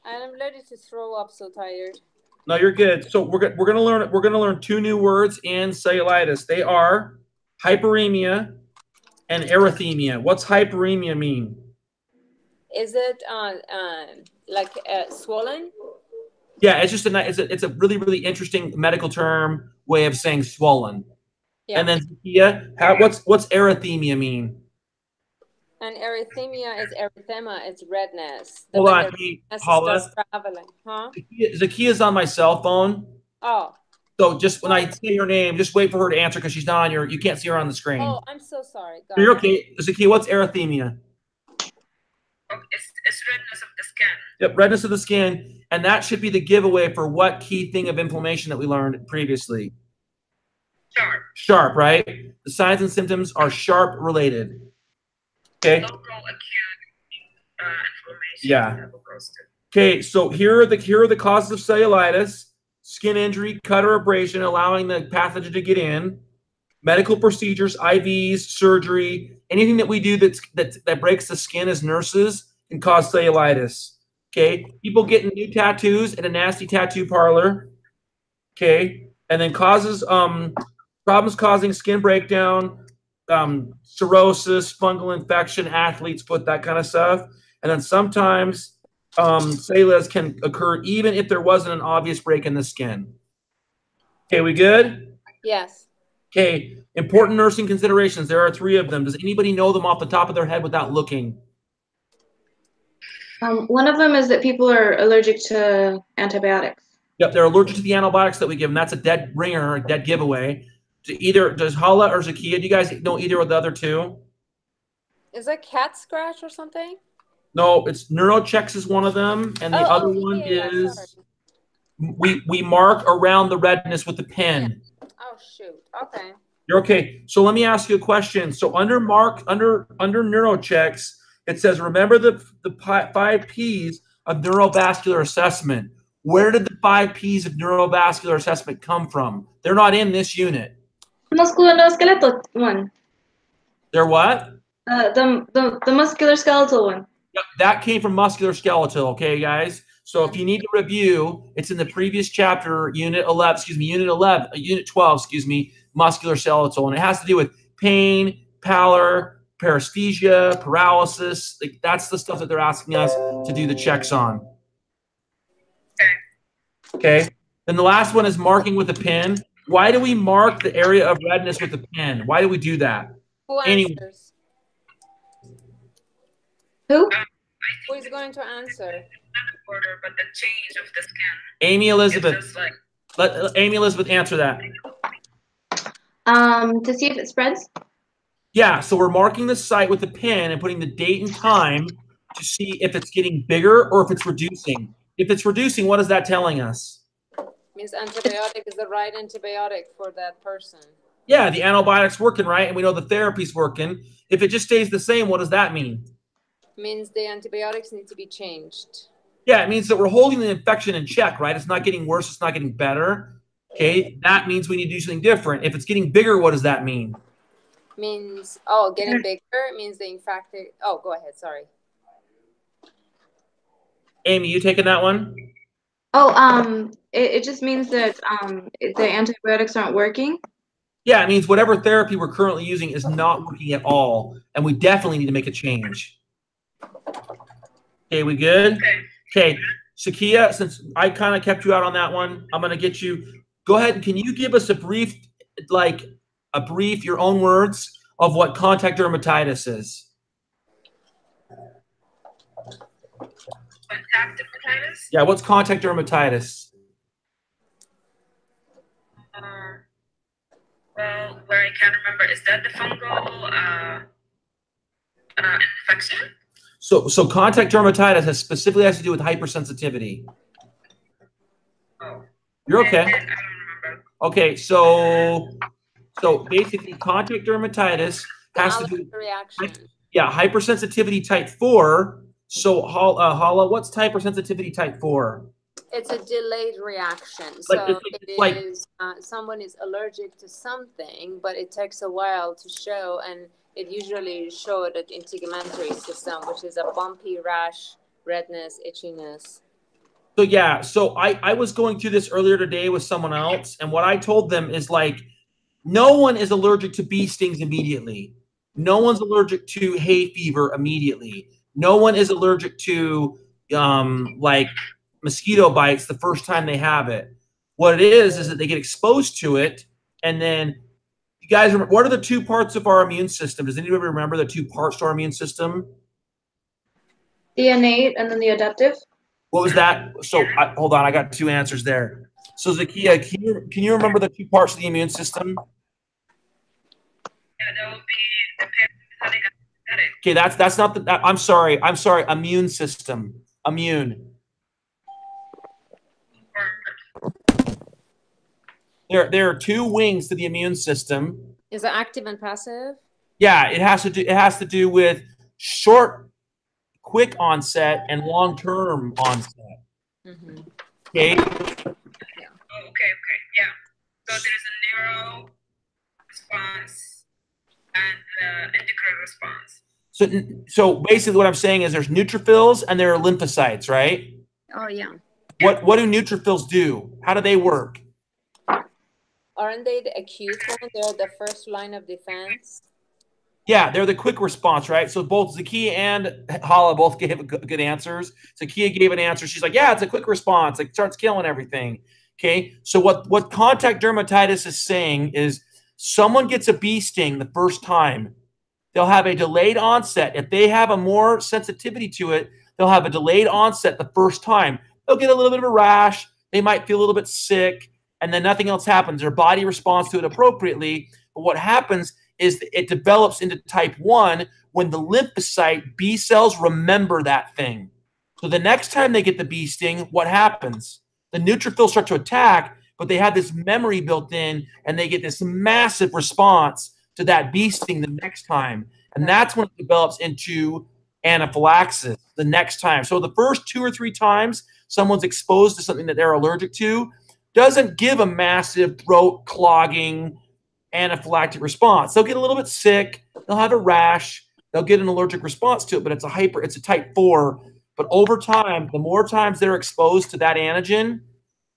[SPEAKER 5] I'm ready to throw up. So tired.
[SPEAKER 1] No, you're good. So we're gonna learn two new words in cellulitis. They are hyperemia and erythemia. What's hyperemia mean?
[SPEAKER 5] Is it like swollen?
[SPEAKER 1] Yeah, it's just it's a really, really interesting medical term way of saying swollen. Yeah. And then Zakia, what's erythemia mean?
[SPEAKER 5] And erythema is erythema. It's redness.
[SPEAKER 1] Hold on, hey, Paula.
[SPEAKER 5] Traveling, huh?
[SPEAKER 1] Zakia's on my cell phone.
[SPEAKER 5] Oh.
[SPEAKER 1] So just when I say your name, just wait for her to answer because she's not on your. You can't see her on the screen.
[SPEAKER 5] Oh, I'm so sorry.
[SPEAKER 1] You're okay, Zakia. What's erythema?
[SPEAKER 4] It's redness of the skin.
[SPEAKER 1] Yep, redness of the skin, and that should be the giveaway for what key thing of inflammation that we learned previously.
[SPEAKER 4] Sharp.
[SPEAKER 1] Sharp, right? The signs and symptoms are sharp related. Okay.
[SPEAKER 4] Local acute inflammation.
[SPEAKER 1] Yeah. Okay, so here are the causes of cellulitis: skin injury, cut or abrasion, allowing the pathogen to get in. Medical procedures, IVs, surgery, anything that we do that breaks the skin as nurses can cause cellulitis. Okay, people getting new tattoos at a nasty tattoo parlor. Okay, and then causes problems causing skin breakdown, cirrhosis, fungal infection, athlete's foot, that kind of stuff. And then sometimes cellulitis can occur even if there wasn't an obvious break in the skin. Okay, we good?
[SPEAKER 5] Yes.
[SPEAKER 1] Okay, important nursing considerations. There are 3 of them. Does anybody know them off the top of their head without looking?
[SPEAKER 3] One of them is that people are allergic to antibiotics.
[SPEAKER 1] Yep, they're allergic to the antibiotics that we give them. That's a dead ringer, a dead giveaway. Does Hala or Zakia, do you guys know either of the other 2?
[SPEAKER 5] Is that cat scratch or something?
[SPEAKER 1] No, it's neurochecks is one of them, and the other one is we mark around the redness with the pen.
[SPEAKER 5] Yeah. Oh shoot. Okay.
[SPEAKER 1] You're okay. So let me ask you a question. So under neurochecks, it says remember the 5 P's of neurovascular assessment. Where did the 5 P's of neurovascular assessment come from? They're not in this unit.
[SPEAKER 3] Musculoskeletal one.
[SPEAKER 1] They're what?
[SPEAKER 3] The musculoskeletal one.
[SPEAKER 1] Yep, that came from musculoskeletal, okay, guys? So if you need to review, it's in the previous chapter, unit 12, musculoskeletal, and it has to do with pain, pallor, paresthesia, paralysis. Like, that's the stuff that they're asking us to do the checks on. Okay. Then the last one is marking with a pen. Why do we mark the area of redness with a pen? Why do we do that?
[SPEAKER 5] Who answers?
[SPEAKER 3] Who?
[SPEAKER 5] Who is going to answer?
[SPEAKER 4] But the change of the skin.
[SPEAKER 1] Amy Elizabeth. Let Amy Elizabeth answer that.
[SPEAKER 3] To see if it spreads?
[SPEAKER 1] Yeah, so we're marking the site with a pen and putting the date and time to see if it's getting bigger or if it's reducing. If it's reducing, what is that telling us?
[SPEAKER 5] Means antibiotic is the right antibiotic for that person.
[SPEAKER 1] Yeah, the antibiotic's working, right? And we know the therapy's working. If it just stays the same, what does that mean?
[SPEAKER 5] Means the antibiotics need to be changed.
[SPEAKER 1] Yeah, it means that we're holding the infection in check, right? It's not getting worse. It's not getting better. Okay, that means we need to do something different. If it's getting bigger, what does that mean?
[SPEAKER 5] Means, getting bigger means the infected. Oh, go ahead. Sorry.
[SPEAKER 1] Amy, you taking that one?
[SPEAKER 3] It just means that the antibiotics aren't working.
[SPEAKER 1] Yeah, it means whatever therapy we're currently using is not working at all, and we definitely need to make a change. Okay, we good? Okay, Shakia, since I kind of kept you out on that one, I'm going to get you. Go ahead. Can you give us a brief, your own words of what contact dermatitis is?
[SPEAKER 4] Contact dermatitis?
[SPEAKER 1] Yeah, what's contact dermatitis?
[SPEAKER 4] Well, where I can't remember, is that the fungal infection?
[SPEAKER 1] So contact dermatitis specifically has to do with hypersensitivity.
[SPEAKER 4] Oh.
[SPEAKER 1] You're okay.
[SPEAKER 4] I don't remember.
[SPEAKER 1] Okay, so basically contact dermatitis has to do with
[SPEAKER 5] reaction.
[SPEAKER 1] Yeah, hypersensitivity type 4. So Hala, what's hypersensitivity type 4?
[SPEAKER 5] It's a delayed reaction.
[SPEAKER 1] But
[SPEAKER 5] So it is someone is allergic to something, but it takes a while to show, and it usually showed at integumentary system, which is a bumpy rash, redness, itchiness.
[SPEAKER 1] So yeah, so I was going through this earlier today with someone else, and what I told them is no one is allergic to bee stings immediately. No one's allergic to hay fever immediately. No one is allergic to mosquito bites the first time they have it. What it is that they get exposed to it, and then you guys, what are the two parts of our immune system? Does anybody remember the two parts to our immune system?
[SPEAKER 3] The innate and then the adaptive.
[SPEAKER 1] What was that? So hold on, I got two answers there. So Zakia, can you remember the two parts of the immune system?
[SPEAKER 4] Yeah, that would be the parasympathetic and sympathetic.
[SPEAKER 1] Okay, that's not the. I'm sorry. Immune system. Immune. There are two wings to the immune system.
[SPEAKER 5] Is it active and passive?
[SPEAKER 1] Yeah, it has to do with short, quick onset and long-term onset.
[SPEAKER 5] Mm-hmm.
[SPEAKER 1] Okay.
[SPEAKER 4] Oh, okay, yeah. So there's a neuro response and endocrine response.
[SPEAKER 1] So basically, what I'm saying is there's neutrophils and there are lymphocytes, right?
[SPEAKER 5] Oh yeah.
[SPEAKER 1] What do neutrophils do? How do they work?
[SPEAKER 5] Aren't they the acute one? They're the first line of defense.
[SPEAKER 1] Yeah, they're the quick response, right? So both Zakia and Hala both gave good answers. Zakia gave an answer. She's like, yeah, it's a quick response. It starts killing everything. Okay, so what contact dermatitis is saying is someone gets a bee sting the first time, they'll have a delayed onset. If they have a more sensitivity to it, they'll have a delayed onset the first time. They'll get a little bit of a rash. They might feel a little bit sick, and then nothing else happens. Their body responds to it appropriately. But what happens is it develops into type 1 when the lymphocyte B cells remember that thing. So the next time they get the bee sting, what happens? The neutrophils start to attack, but they have this memory built in, and they get this massive response to that bee sting the next time. And that's when it develops into anaphylaxis the next time. So the first 2 or 3 times someone's exposed to something that they're allergic to doesn't give a massive throat clogging anaphylactic response. They'll get a little bit sick. They'll have a rash. They'll get an allergic response to it, but it's a type 4. But over time, the more times they're exposed to that antigen,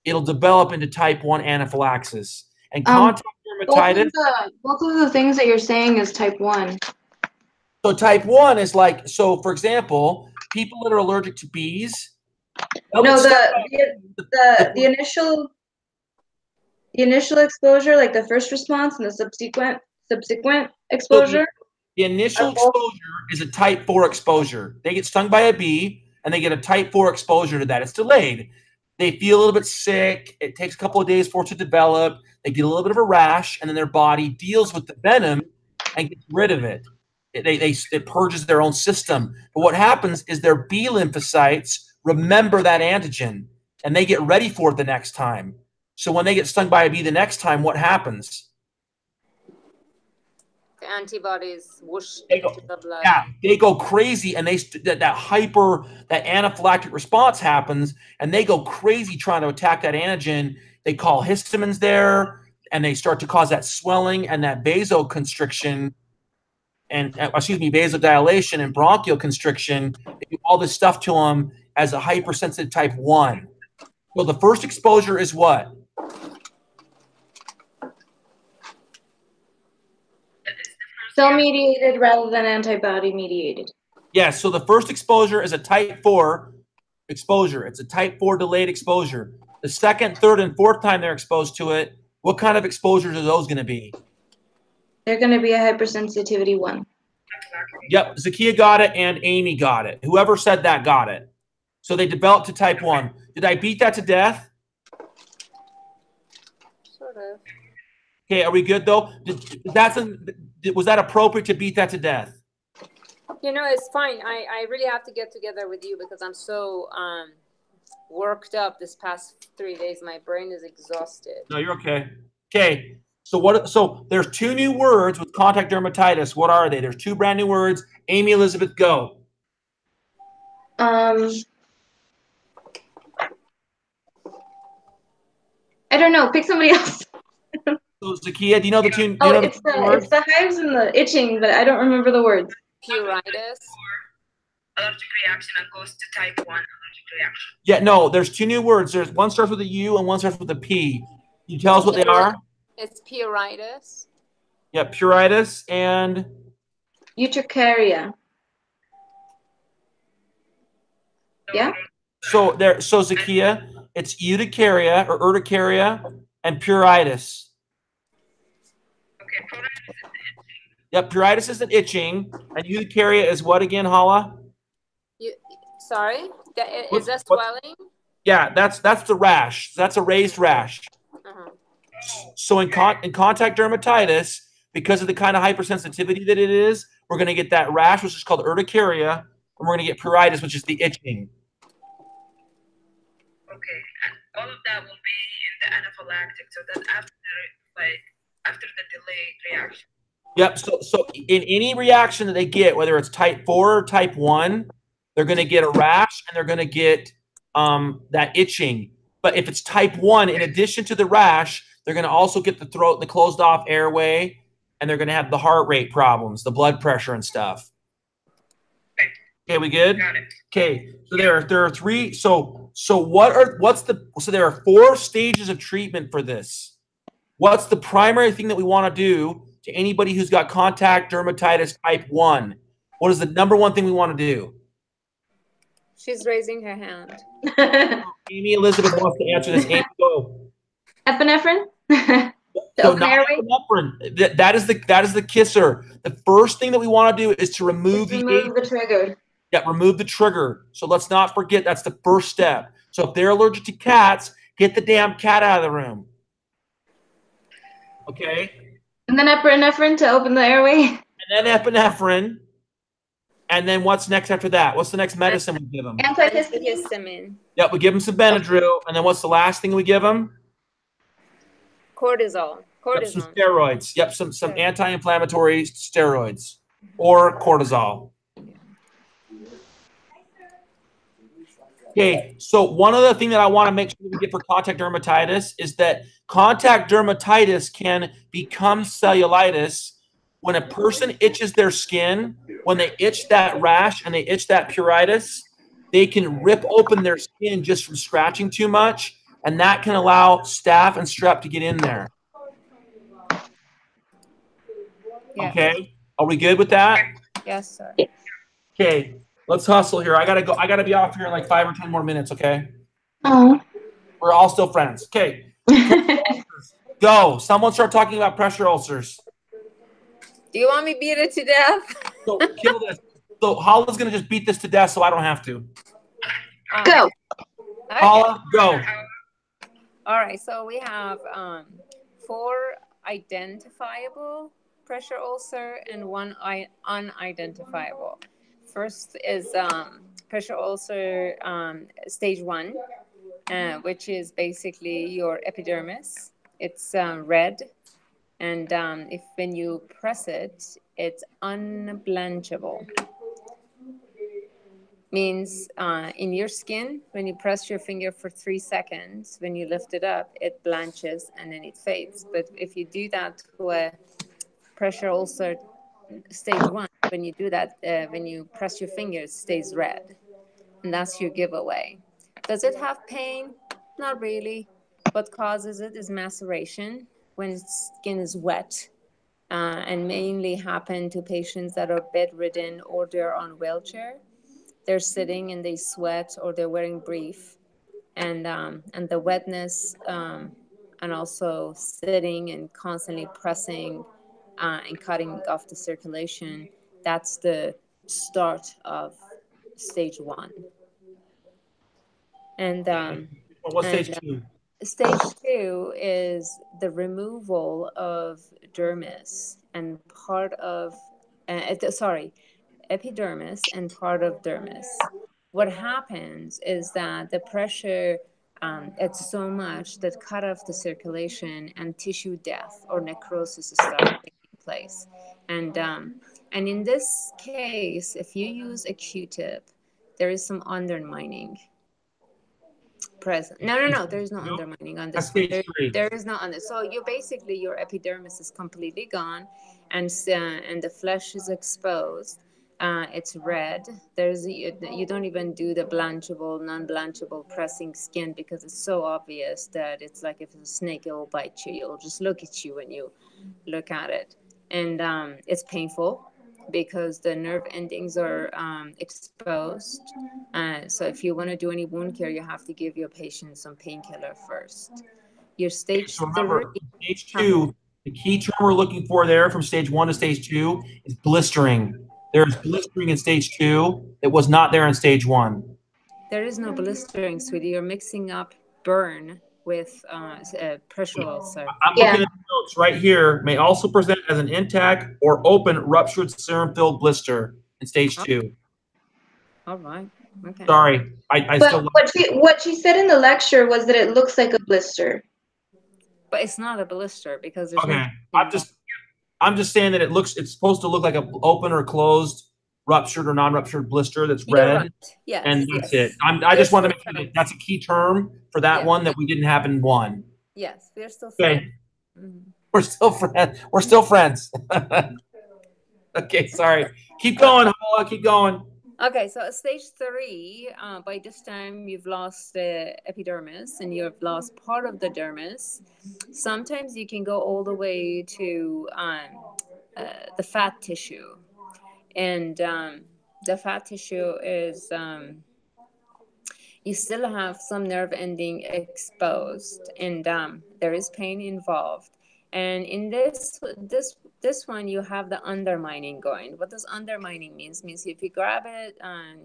[SPEAKER 1] it'll develop into type 1 anaphylaxis. And contact dermatitis.
[SPEAKER 3] Both of the things that you're saying is type 1.
[SPEAKER 1] So type 1 is like, so for example, people that are allergic to bees.
[SPEAKER 3] No, the initial exposure, like the first response, and the subsequent exposure.
[SPEAKER 1] So the initial exposure is a type 4 exposure. They get stung by a bee, and they get a type 4 exposure to that. It's delayed. They feel a little bit sick. It takes a couple of days for it to develop. They get a little bit of a rash, and then their body deals with the venom and gets rid of it. It purges their own system. But what happens is their B lymphocytes remember that antigen, and they get ready for it the next time. So when they get stung by a bee the next time, what happens?
[SPEAKER 5] The antibodies whoosh
[SPEAKER 1] Into
[SPEAKER 5] the blood.
[SPEAKER 1] Yeah, they go crazy, and that anaphylactic response happens, and they go crazy trying to attack that antigen. They call histamines there, and they start to cause that swelling and that vasoconstriction, and vasodilation and bronchial constriction. They do all this stuff to them as a hypersensitive type 1. So the first exposure is what?
[SPEAKER 3] Cell-mediated rather than antibody-mediated.
[SPEAKER 1] Yes, so the first exposure is a type 4 exposure. It's a type 4 delayed exposure. The second, third, and fourth time they're exposed to it, what kind of exposures are those going to be?
[SPEAKER 3] They're going to be a hypersensitivity 1.
[SPEAKER 1] Yep, Zakia got it and Amy got it. Whoever said that got it. So they developed to type 1. Did I beat that to death?
[SPEAKER 5] Sort of.
[SPEAKER 1] Okay, are we good though? Was that appropriate to beat that to death?
[SPEAKER 5] You know, it's fine. I really have to get together with you because I'm so worked up this past 3 days. My brain is exhausted.
[SPEAKER 1] No, you're okay. Okay. So there's 2 new words with contact dermatitis. What are they? There's 2 brand new words. Amy Elizabeth, go.
[SPEAKER 3] I don't know. Pick somebody else.
[SPEAKER 1] So Zakia, do you know the 2
[SPEAKER 3] it's the hives and the itching, but I don't remember the words.
[SPEAKER 5] Pruritus.
[SPEAKER 4] Allergic reaction and goes to type 1 allergic reaction.
[SPEAKER 1] Yeah, no, there's 2 new words. There's one starts with a U and one starts with a P. Can you tell us what they are?
[SPEAKER 5] It's pruritus.
[SPEAKER 1] Yeah, pruritus and
[SPEAKER 3] Urticaria. Yeah?
[SPEAKER 1] so Zakia, it's urticaria or urticaria and pruritus.
[SPEAKER 4] Okay, Okay, pruritus is the itching.
[SPEAKER 1] Yep, pruritus is an itching, and urticaria is what again, Hala?
[SPEAKER 5] Sorry, is that swelling?
[SPEAKER 1] Yeah, that's the rash. That's a raised rash.
[SPEAKER 5] Uh-huh.
[SPEAKER 1] So in contact dermatitis, because of the kind of hypersensitivity that it is, we're going to get that rash, which is called urticaria, and we're going to get pruritus, which is the itching.
[SPEAKER 4] Okay, and all of that will be in the anaphylactic. So that's after the delayed reaction.
[SPEAKER 1] Yep. So in any reaction that they get, whether it's type 4 or type 1, they're going to get a rash and they're going to get that itching. But if it's type 1, in addition to the rash, they're going to also get the throat, the closed off airway, and they're going to have the heart rate problems, the blood pressure and stuff. Okay, we good?
[SPEAKER 4] Got it.
[SPEAKER 1] Okay, so there are three. So there are 4 stages of treatment for this. What's the primary thing that we want to do to anybody who's got contact dermatitis type 1? What is the number one thing we want to do?
[SPEAKER 5] She's raising her hand.
[SPEAKER 1] Amy Elizabeth wants to answer this. Amy, go.
[SPEAKER 3] Epinephrine?
[SPEAKER 1] So not epinephrine. That is the kisser. The first thing that we want to do is to remove
[SPEAKER 3] the trigger.
[SPEAKER 1] Yeah, remove the trigger. So let's not forget that's the first step. So if they're allergic to cats, get the damn cat out of the room. Okay?
[SPEAKER 3] And then epinephrine to open the airway.
[SPEAKER 1] And then epinephrine. And then what's next after that? What's the next medicine we give them?
[SPEAKER 5] Antihistamine.
[SPEAKER 1] Yep, we give them some Benadryl. And then what's the last thing we give them?
[SPEAKER 5] Cortisol.
[SPEAKER 1] Yep, some steroids. Yep, some anti-inflammatory steroids or cortisol. Okay, so one other thing that I want to make sure we get for contact dermatitis is that contact dermatitis can become cellulitis when a person itches their skin. When they itch that rash and they itch that pruritus, they can rip open their skin just from scratching too much, and that can allow staph and strep to get in there. Yeah. Okay, are we good with that?
[SPEAKER 5] Yes, sir.
[SPEAKER 1] Okay. Let's hustle here. I gotta go. I gotta be off here in like 5 or 10 more minutes. Okay.
[SPEAKER 3] Oh.
[SPEAKER 1] We're all still friends. Okay. Go. Someone start talking about pressure ulcers.
[SPEAKER 5] Do you want me to beat it to death?
[SPEAKER 1] So kill this. So Hala's gonna just beat this to death, so I don't have to.
[SPEAKER 3] Go.
[SPEAKER 5] Okay.
[SPEAKER 1] Hala, go.
[SPEAKER 5] All right. So we have 4 identifiable pressure ulcer and 1 unidentifiable. First is pressure ulcer stage 1, which is basically your epidermis. It's red, and when you press it, it's unblanchable. Means in your skin, when you press your finger for 3 seconds, when you lift it up, it blanches and then it fades. But if you do that to a pressure ulcer stage 1, when you do that, when you press your finger, it stays red, and that's your giveaway. Does it have pain? Not really. What causes it is maceration when skin is wet, and mainly happen to patients that are bedridden or they're on wheelchair. They're sitting and they sweat, or they're wearing brief, and the wetness, and also sitting and constantly pressing and cutting off the circulation. That's the start of stage 1. And
[SPEAKER 1] what's stage 2?
[SPEAKER 5] Stage 2 is the removal of dermis and part of epidermis and part of dermis. What happens is that the pressure it's so much that cut off the circulation, and tissue death or necrosis starts taking place. And in this case, if you use a Q-tip, there is some undermining present. No, there is no undermining on this one. There is no under. So you basically, your epidermis is completely gone, and the flesh is exposed. It's red. You don't even do the blanchable, non-blanchable pressing skin, because it's so obvious that it's like if a snake, it will bite you. It'll just look at you when you look at it, and it's painful because the nerve endings are exposed. So if you want to do any wound care, you have to give your patient some painkiller first. Your stage 3.
[SPEAKER 1] Stage 2 The key term we're looking for there from stage 1 to stage 2 is blistering. There's blistering in stage 2 that was not there in stage 1.
[SPEAKER 5] There is no blistering, sweetie. You're mixing up burn with pressure ulcer.
[SPEAKER 1] I'm looking at the notes right here. May also present as an intact or open ruptured serum-filled blister in stage 2.
[SPEAKER 5] All right. Okay.
[SPEAKER 1] Sorry, I
[SPEAKER 3] But
[SPEAKER 1] still.
[SPEAKER 3] what she said in the lecture was that it looks like a blister.
[SPEAKER 5] But it's not a blister because there's
[SPEAKER 1] Okay,
[SPEAKER 5] no.
[SPEAKER 1] I'm just saying that it's supposed to look like an open or closed, ruptured or non-ruptured blister that's
[SPEAKER 5] You're
[SPEAKER 1] red.
[SPEAKER 5] right. Yes,
[SPEAKER 1] And that's
[SPEAKER 5] yes.
[SPEAKER 1] it. I just want to make sure that that's a key term for that
[SPEAKER 5] Yeah.
[SPEAKER 1] one that we didn't have in 1.
[SPEAKER 5] Yes, we're still
[SPEAKER 1] Okay.
[SPEAKER 5] friends.
[SPEAKER 1] We're still friends. We're still friends. Okay, sorry. Keep going, Hala. Keep going.
[SPEAKER 5] Okay, so stage 3, by this time you've lost the epidermis and you've lost part of the dermis. Sometimes you can go all the way to the fat tissue. And the fat tissue is, you still have some nerve ending exposed, and there is pain involved. And in this one, you have the undermining going. What does undermining means? Means if you grab it on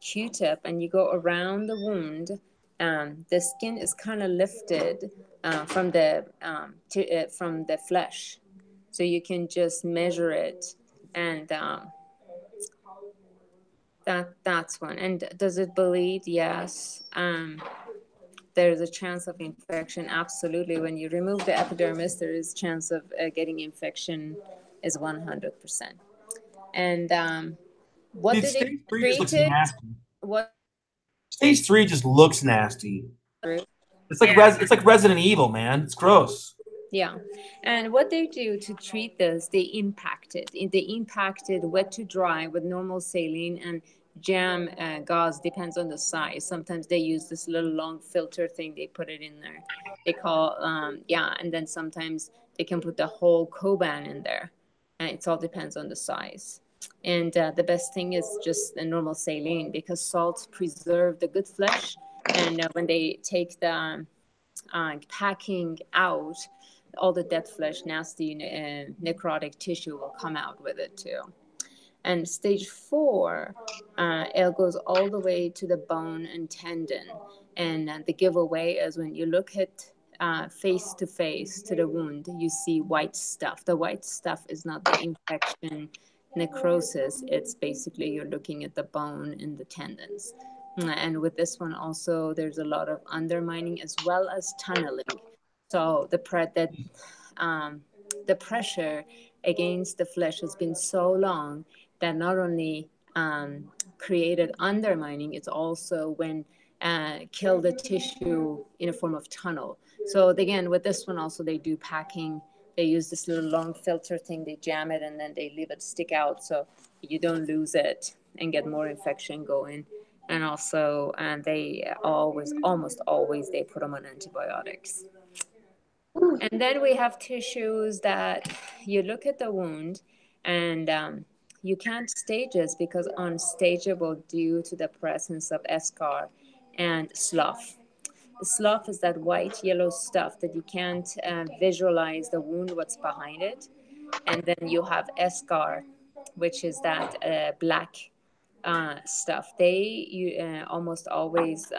[SPEAKER 5] Q-tip and you go around the wound, the skin is kind of lifted from the flesh, so you can just measure it, and that's one. And does it bleed? Yes. There's a chance of infection. Absolutely. When you remove the epidermis, there is chance of getting infection is 100%. And what did
[SPEAKER 1] Stage
[SPEAKER 5] they
[SPEAKER 1] 3 just looks
[SPEAKER 5] treat it?
[SPEAKER 1] nasty.
[SPEAKER 5] What?
[SPEAKER 1] Stage 3 just looks nasty. It's like it's like Resident Evil, man. It's gross.
[SPEAKER 5] Yeah. And what they do to treat this, they impacted wet to dry with normal saline and jam gauze, depends on the size. Sometimes they use this little long filter thing, they put it in there. They call, and then sometimes they can put the whole Coban in there. And it all depends on the size. And the best thing is just the normal saline, because salts preserve the good flesh. And when they take the packing out, all the dead flesh, nasty necrotic tissue will come out with it too. And stage 4, it goes all the way to the bone and tendon. And the giveaway is when you look at face to face to the wound, you see white stuff. The white stuff is not the infection, necrosis. It's basically you're looking at the bone and the tendons. And with this one also, there's a lot of undermining as well as tunneling. So the pressure against the flesh has been so long that not only created undermining, it's also when kill the tissue in a form of tunnel. So again, with this one also, they do packing. They use this little long filter thing. They jam it and then they leave it stick out so you don't lose it and get more infection going. And also, they almost always, they put them on antibiotics. And then we have tissues that you look at the wound and you can't stage this because unstageable due to the presence of eschar and slough. The slough is that white yellow stuff that you can't visualize the wound, what's behind it. And then you have eschar, which is that black stuff. They almost always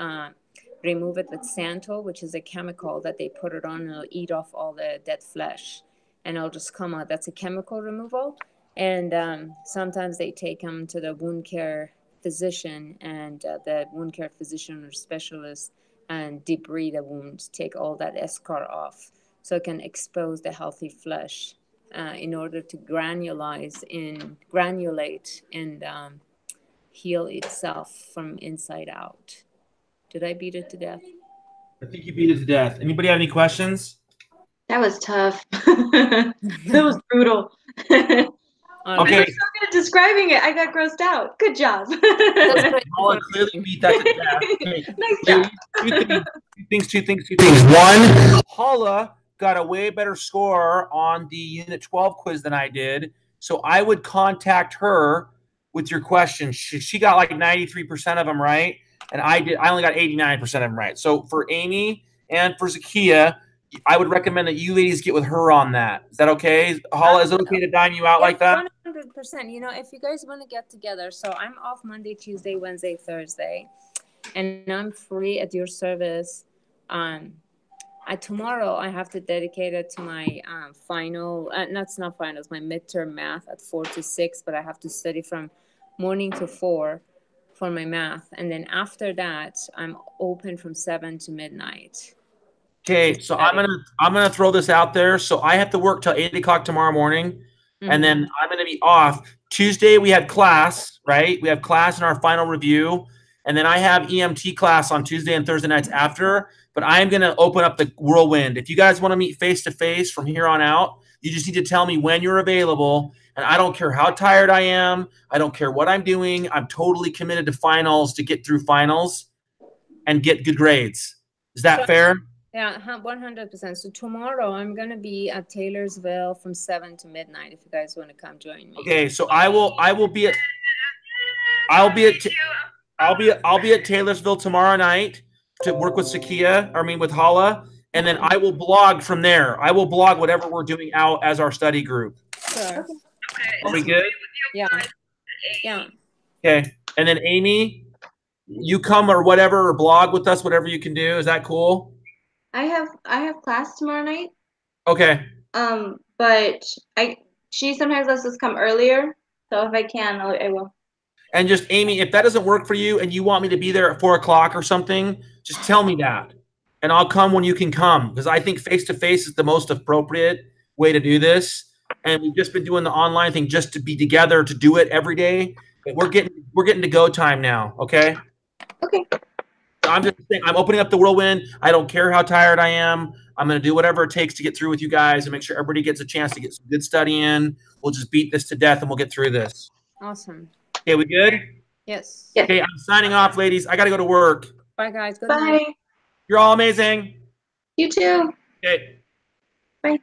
[SPEAKER 5] remove it with Santo, which is a chemical that they put it on and it'll eat off all the dead flesh and it'll just come out. That's a chemical removal. And sometimes they take them to the wound care physician, and the wound care physician or specialist and debride the wound, take all that eschar off so it can expose the healthy flesh in order to granulate and heal itself from inside out. Did I beat it to death?
[SPEAKER 1] I think you beat it to death. Anybody have any questions?
[SPEAKER 3] That was tough. That was brutal.
[SPEAKER 1] Okay.
[SPEAKER 3] You were so good at describing it. I got grossed out. Good job.
[SPEAKER 1] Paula clearly beat that to death. Okay.
[SPEAKER 3] Nice job.
[SPEAKER 1] Two things. One, Paula got a way better score on the Unit 12 quiz than I did. So I would contact her with your questions. She got like 93% of them right. And I only got 89% of them right. So for Amy and for Zakia, I would recommend that you ladies get with her on that. Is that okay? Hala, is it okay to dime you out like that?
[SPEAKER 5] 100%. You know, if you guys want to get together, so I'm off Monday, Tuesday, Wednesday, Thursday, and I'm free at your service. Tomorrow I have to dedicate it to my final, that's not finals, my midterm math at 4 to 6, but I have to study from morning to 4 for my math. And then after that, I'm open from 7 to midnight.
[SPEAKER 1] Okay, so I'm gonna throw this out there. So I have to work till 8 o'clock tomorrow morning, and then I'm gonna be off. Tuesday we have class, right? We have class in our final review, and then I have EMT class on Tuesday and Thursday nights after. But I am gonna open up the whirlwind. If you guys want to meet face to face from here on out, you just need to tell me when you're available. And I don't care how tired I am. I don't care what I'm doing. I'm totally committed to finals to get through finals and get good grades. Is that fair?
[SPEAKER 5] Yeah, 100%. So tomorrow I'm gonna be at Taylorsville from 7 to midnight. If you guys want to come join me.
[SPEAKER 1] Okay, so I'll be at Taylorsville tomorrow night to work with with Hala, and then I will blog from there. I will blog whatever we're doing out as our study group.
[SPEAKER 5] Sure.
[SPEAKER 1] Are we good?
[SPEAKER 5] Yeah. Yeah.
[SPEAKER 1] Okay, and then Amy, you come or whatever, or blog with us, whatever you can do. Is that cool?
[SPEAKER 3] I have class tomorrow night.
[SPEAKER 1] Okay.
[SPEAKER 3] But she sometimes lets us come earlier, so if I can, I will.
[SPEAKER 1] And just Amy, if that doesn't work for you and you want me to be there at 4 o'clock or something, just tell me that, and I'll come when you can come, because I think face to face is the most appropriate way to do this. And we've just been doing the online thing just to be together to do it every day. But we're getting to go time now. Okay.
[SPEAKER 3] Okay.
[SPEAKER 1] I'm just saying, I'm opening up the whirlwind. I don't care how tired I am. I'm going to do whatever it takes to get through with you guys and make sure everybody gets a chance to get some good study in. We'll just beat this to death and we'll get through this.
[SPEAKER 5] Awesome.
[SPEAKER 1] Okay, we good?
[SPEAKER 5] Yes.
[SPEAKER 1] Okay, I'm signing off, ladies. I got to go to work.
[SPEAKER 5] Bye, guys. Good
[SPEAKER 3] Bye.
[SPEAKER 5] night.
[SPEAKER 1] You're all amazing.
[SPEAKER 3] You too.
[SPEAKER 1] Okay.
[SPEAKER 3] Bye.